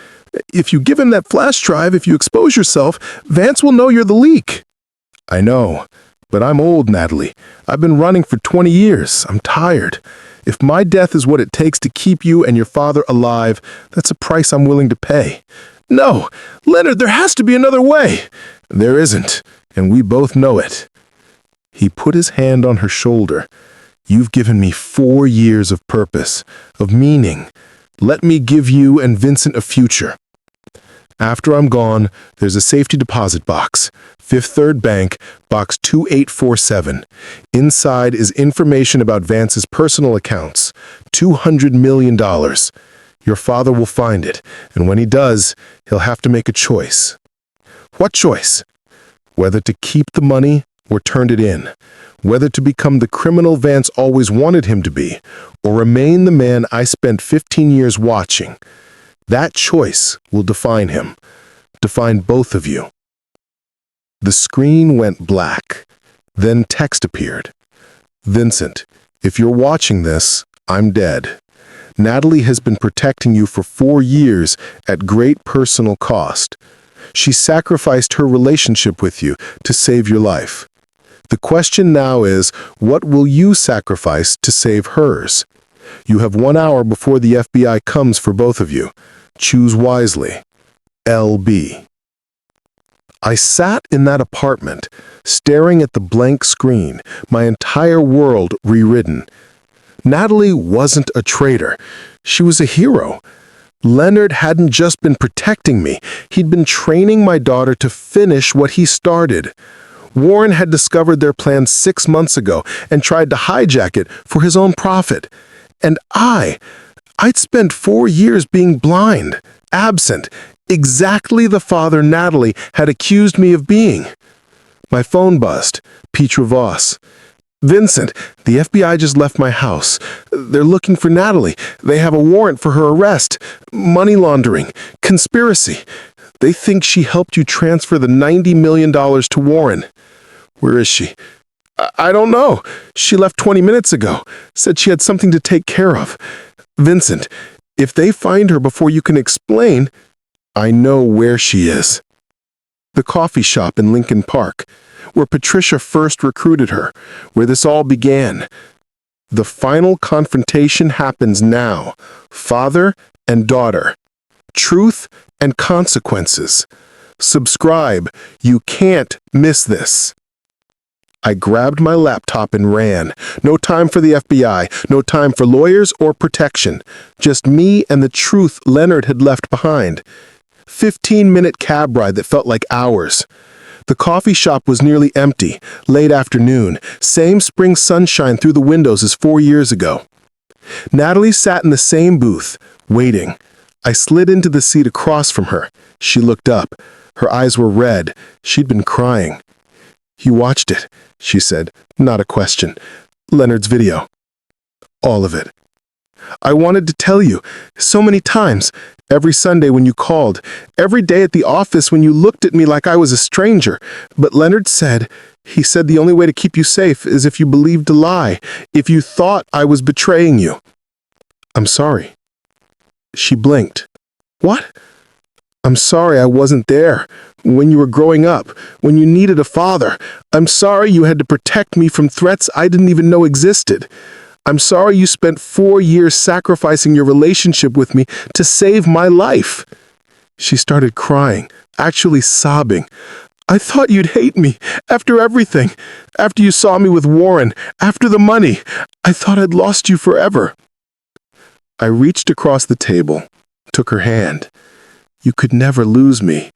If you give him that flash drive, if you expose yourself, Vance will know you're the leak." "I know, but I'm old, Natalie. I've been running for 20 years. I'm tired. If my death is what it takes to keep you and your father alive, that's a price I'm willing to pay." "No, Leonard, there has to be another way." "There isn't, and we both know it." He put his hand on her shoulder. "You've given me 4 years of purpose, of meaning. Let me give you and Vincent a future." After I'm gone, there's a safety deposit box. Fifth Third Bank, box 2847. Inside is information about Vance's personal accounts. $200 million. Your father will find it, and when he does, he'll have to make a choice. What choice? Whether to keep the money or turn it in. Whether to become the criminal Vance always wanted him to be, or remain the man I spent 15 years watching. That choice will define him. Define both of you. The screen went black. Then text appeared. Vincent, if you're watching this, I'm dead. Natalie has been protecting you for 4 years at great personal cost. She sacrificed her relationship with you to save your life. The question now is, what will you sacrifice to save hers? You have 1 hour before the FBI comes for both of you. Choose wisely. LB. I sat in that apartment, staring at the blank screen, my entire world rewritten. Natalie wasn't a traitor. She was a hero. Leonard hadn't just been protecting me. He'd been training my daughter to finish what he started. Warren had discovered their plan 6 months ago and tried to hijack it for his own profit. And I'd spent 4 years being blind, absent, exactly the father Natalie had accused me of being. My phone buzzed. Petra Voss. Vincent, the FBI just left my house. They're looking for Natalie. They have a warrant for her arrest. Money laundering. Conspiracy. They think she helped you transfer the $90 million to Warren. Where is she? I don't know. She left 20 minutes ago. Said she had something to take care of. Vincent, if they find her before you can explain, I know where she is. The coffee shop in Lincoln Park, where Patricia first recruited her, where this all began. The final confrontation happens now. Father and daughter. Truth and consequences. Subscribe. You can't miss this. I grabbed my laptop and ran. No time for the FBI, no time for lawyers or protection. Just me and the truth Leonard had left behind. 15-minute cab ride that felt like hours. The coffee shop was nearly empty, late afternoon, same spring sunshine through the windows as 4 years ago. Natalie sat in the same booth, waiting. I slid into the seat across from her. She looked up. Her eyes were red. She'd been crying. You watched it, she said, not a question. Leonard's video. All of it. I wanted to tell you, so many times, every Sunday when you called, every day at the office when you looked at me like I was a stranger. But Leonard said, he said the only way to keep you safe is if you believed a lie, if you thought I was betraying you. I'm sorry. She blinked. What? I'm sorry I wasn't there. When you were growing up, when you needed a father. I'm sorry you had to protect me from threats I didn't even know existed. I'm sorry you spent 4 years sacrificing your relationship with me to save my life. She started crying, actually sobbing. I thought you'd hate me, after everything, after you saw me with Warren, after the money. I thought I'd lost you forever. I reached across the table, took her hand. You could never lose me.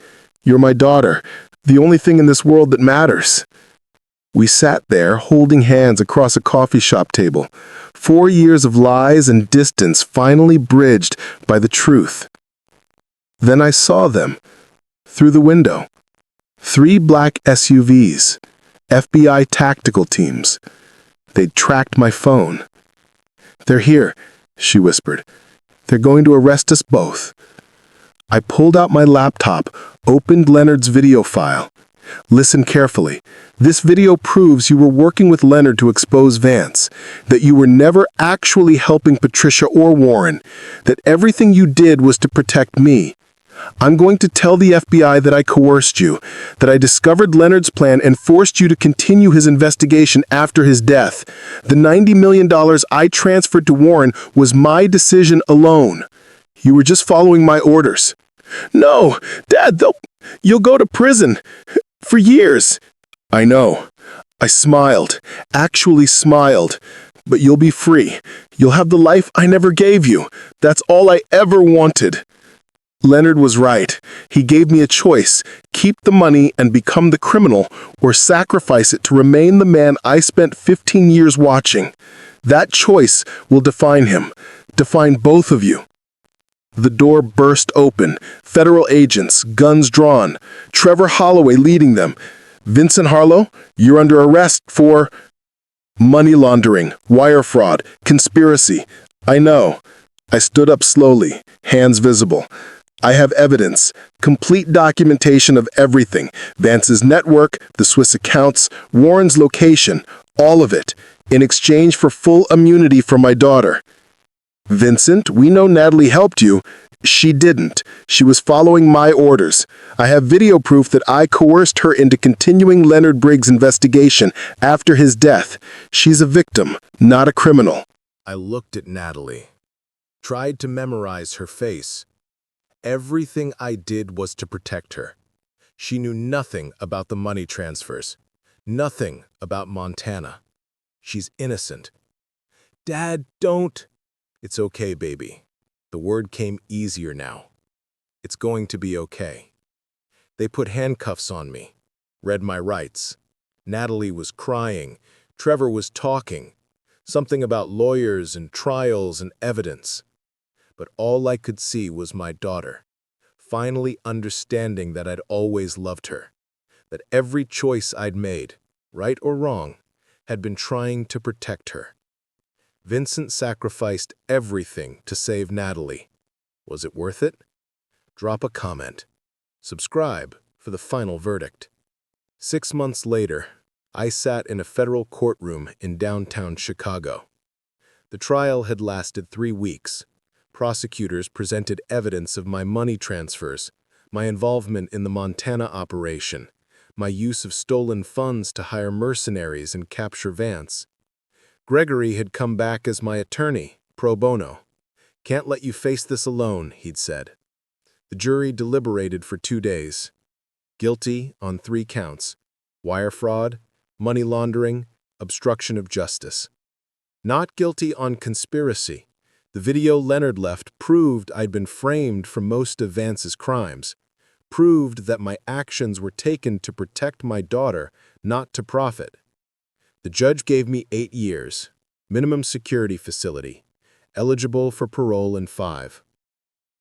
You're my daughter, the only thing in this world that matters. We sat there, holding hands across a coffee shop table. 4 years of lies and distance finally bridged by the truth. Then I saw them, through the window. 3 black SUVs, FBI tactical teams. They'd tracked my phone. They're here, she whispered. They're going to arrest us both. I pulled out my laptop, opened Leonard's video file. Listen carefully. This video proves you were working with Leonard to expose Vance, that you were never actually helping Patricia or Warren, that everything you did was to protect me. I'm going to tell the FBI that I coerced you, that I discovered Leonard's plan and forced you to continue his investigation after his death. The $90 million I transferred to Warren was my decision alone. You were just following my orders. No, Dad, you'll go to prison. For years. I know. I smiled, actually smiled. But you'll be free. You'll have the life I never gave you. That's all I ever wanted. Leonard was right. He gave me a choice: keep the money and become the criminal, or sacrifice it to remain the man I spent 15 years watching. That choice will define him, define both of you. The door burst open. Federal agents, guns drawn. Trevor Holloway leading them. Vincent Harlow, you're under arrest for money laundering, wire fraud, conspiracy. I know. I stood up slowly, hands visible. I have evidence, complete documentation of everything. Vance's network, the Swiss accounts, Warren's location, all of it, in exchange for full immunity from my daughter. Vincent, we know Natalie helped you. She didn't. She was following my orders. I have video proof that I coerced her into continuing Leonard Briggs' investigation after his death. She's a victim, not a criminal. I looked at Natalie, tried to memorize her face. Everything I did was to protect her. She knew nothing about the money transfers, nothing about Montana. She's innocent. Dad, don't. It's okay, baby. The word came easier now. It's going to be okay. They put handcuffs on me, read my rights. Natalie was crying. Trevor was talking. Something about lawyers and trials and evidence. But all I could see was my daughter, finally understanding that I'd always loved her, that every choice I'd made, right or wrong, had been trying to protect her. Vincent sacrificed everything to save Natalie. Was it worth it? Drop a comment. Subscribe for the final verdict. 6 months later, I sat in a federal courtroom in downtown Chicago. The trial had lasted 3 weeks. Prosecutors presented evidence of my money transfers, my involvement in the Montana operation, my use of stolen funds to hire mercenaries and capture Vance. Gregory had come back as my attorney, pro bono. "Can't let you face this alone," he'd said. The jury deliberated for 2 days. Guilty on 3 counts: wire fraud, money laundering, obstruction of justice. Not guilty on conspiracy. The video Leonard left proved I'd been framed for most of Vance's crimes, proved that my actions were taken to protect my daughter, not to profit. The judge gave me 8 years, minimum security facility, eligible for parole in 5.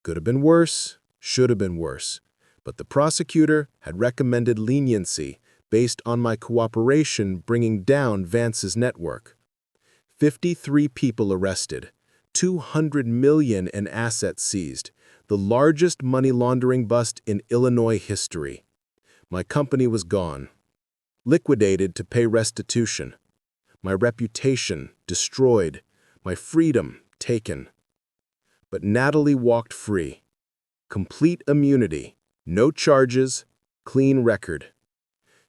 Could have been worse, should have been worse, but the prosecutor had recommended leniency based on my cooperation bringing down Vance's network. 53 people arrested, 200 million in assets seized, the largest money laundering bust in Illinois history. My company was gone, liquidated to pay restitution. My reputation destroyed, my freedom taken. But Natalie walked free. Complete immunity, no charges, clean record.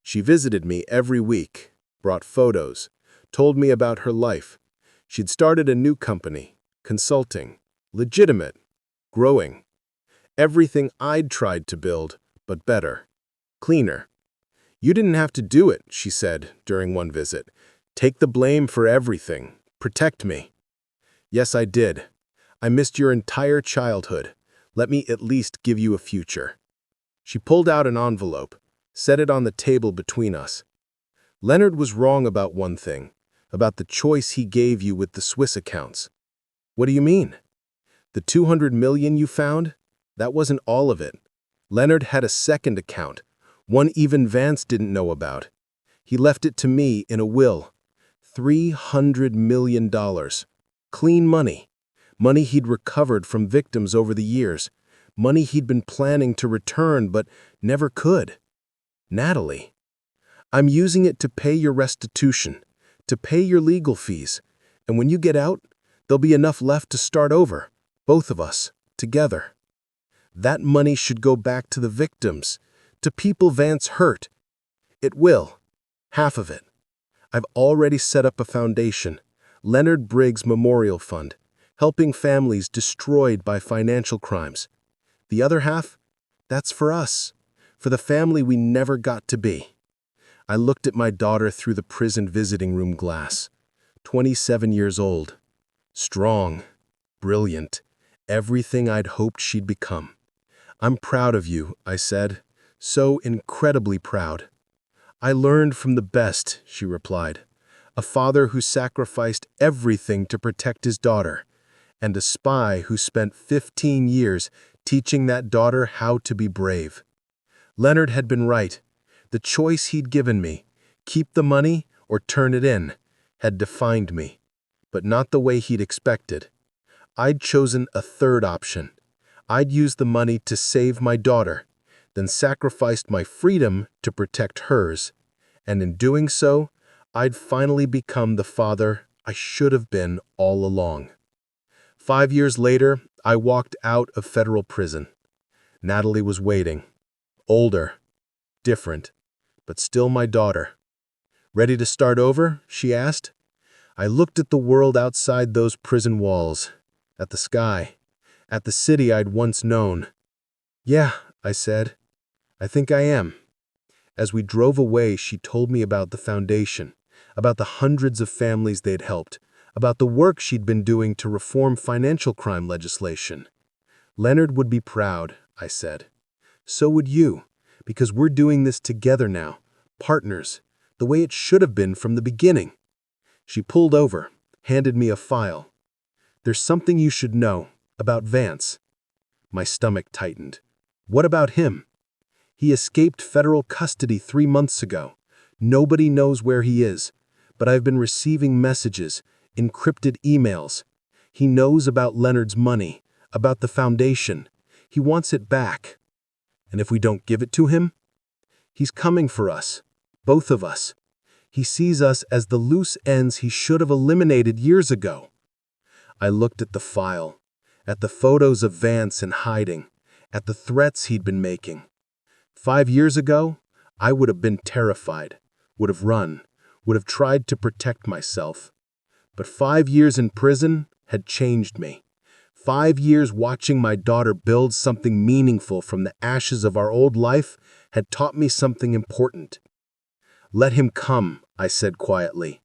She visited me every week, brought photos, told me about her life. She'd started a new company, consulting, legitimate, growing. Everything I'd tried to build, but better, cleaner. "You didn't have to do it," she said during one visit. "Take the blame for everything. Protect me." "Yes, I did. I missed your entire childhood. Let me at least give you a future." She pulled out an envelope, set it on the table between us. "Leonard was wrong about one thing, about the choice he gave you with the Swiss accounts." "What do you mean?" "The 200 million you found? That wasn't all of it. Leonard had a second account, one even Vance didn't know about. He left it to me in a will. $300 million. Clean money. Money he'd recovered from victims over the years. Money he'd been planning to return but never could. Natalie, I'm using it to pay your restitution, to pay your legal fees. And when you get out, there'll be enough left to start over, both of us, together. That money should go back to the victims, to people Vance hurt. It will. Half of it. I've already set up a foundation, Leonard Briggs Memorial Fund, helping families destroyed by financial crimes. The other half, that's for us, for the family we never got to be. I looked at my daughter through the prison visiting room glass. 27 years old. Strong, brilliant, everything I'd hoped she'd become. "I'm proud of you," I said. "So incredibly proud." "I learned from the best," she replied. "A father who sacrificed everything to protect his daughter, and a spy who spent 15 years teaching that daughter how to be brave." Leonard had been right. The choice he'd given me, keep the money or turn it in, had defined me, but not the way he'd expected. I'd chosen a third option. I'd used the money to save my daughter, then sacrificed my freedom to protect hers, and in doing so, I'd finally become the father I should have been all along. 5 years later, I walked out of federal prison. Natalie was waiting. Older, different, but still my daughter. "Ready to start over?" she asked. I looked at the world outside those prison walls, at the sky, at the city I'd once known. "Yeah," I said, "I think I am." As we drove away, she told me about the foundation, about the hundreds of families they'd helped, about the work she'd been doing to reform financial crime legislation. "Leonard would be proud," I said. "So would you, because we're doing this together now, partners, the way it should have been from the beginning." She pulled over, handed me a file. "There's something you should know about Vance." My stomach tightened. "What about him?" "He escaped federal custody 3 months ago. Nobody knows where he is, but I've been receiving messages, encrypted emails. He knows about Leonard's money, about the foundation. He wants it back. And if we don't give it to him? He's coming for us, both of us. He sees us as the loose ends he should have eliminated years ago." I looked at the file, at the photos of Vance in hiding, at the threats he'd been making. 5 years ago, I would have been terrified, would have run, would have tried to protect myself. But 5 years in prison had changed me. 5 years watching my daughter build something meaningful from the ashes of our old life had taught me something important. "Let him come," I said quietly.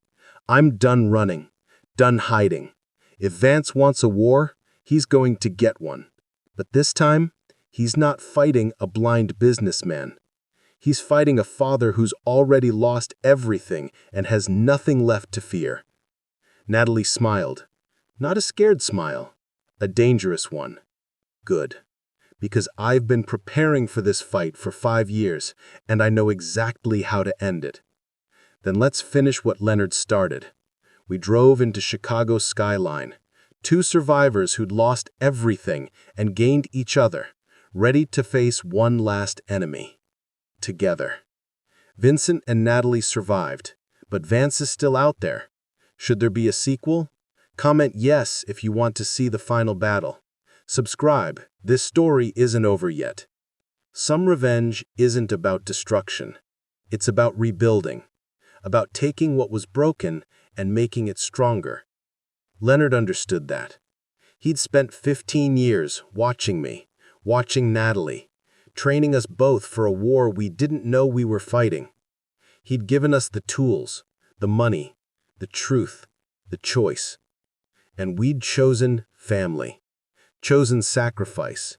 "I'm done running, done hiding. If Vance wants a war, he's going to get one. But this time, he's not fighting a blind businessman. He's fighting a father who's already lost everything and has nothing left to fear." Natalie smiled. Not a scared smile, a dangerous one. "Good. Because I've been preparing for this fight for 5 years, and I know exactly how to end it." "Then let's finish what Leonard started." We drove into Chicago's skyline. 2 survivors who'd lost everything and gained each other, ready to face one last enemy. Together. Vincent and Natalie survived, but Vance is still out there. Should there be a sequel? Comment yes if you want to see the final battle. Subscribe. This story isn't over yet. Some revenge isn't about destruction. It's about rebuilding, about taking what was broken and making it stronger. Leonard understood that. He'd spent 15 years watching me, watching Natalie, training us both for a war we didn't know we were fighting. He'd given us the tools, the money, the truth, the choice. And we'd chosen family, chosen sacrifice,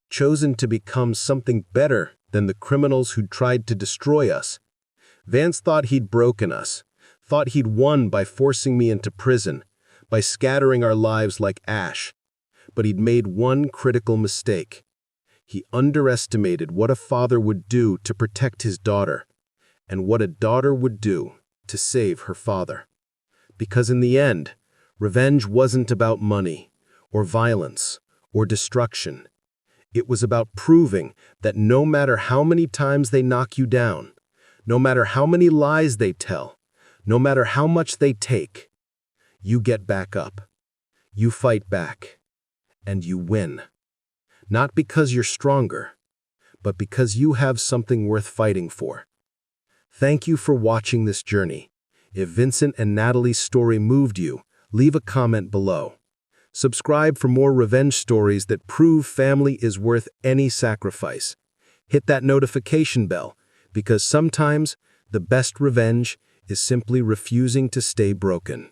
chosen to become something better than the criminals who'd tried to destroy us. Vance thought he'd broken us, thought he'd won by forcing me into prison, by scattering our lives like ash. But he'd made one critical mistake. He underestimated what a father would do to protect his daughter, and what a daughter would do to save her father. Because in the end, revenge wasn't about money, or violence, or destruction. It was about proving that no matter how many times they knock you down, no matter how many lies they tell, no matter how much they take, you get back up. You fight back. And you win. Not because you're stronger, but because you have something worth fighting for. Thank you for watching this journey. If Vincent and Natalie's story moved you, leave a comment below. Subscribe for more revenge stories that prove family is worth any sacrifice. Hit that notification bell, because sometimes the best revenge is simply refusing to stay broken.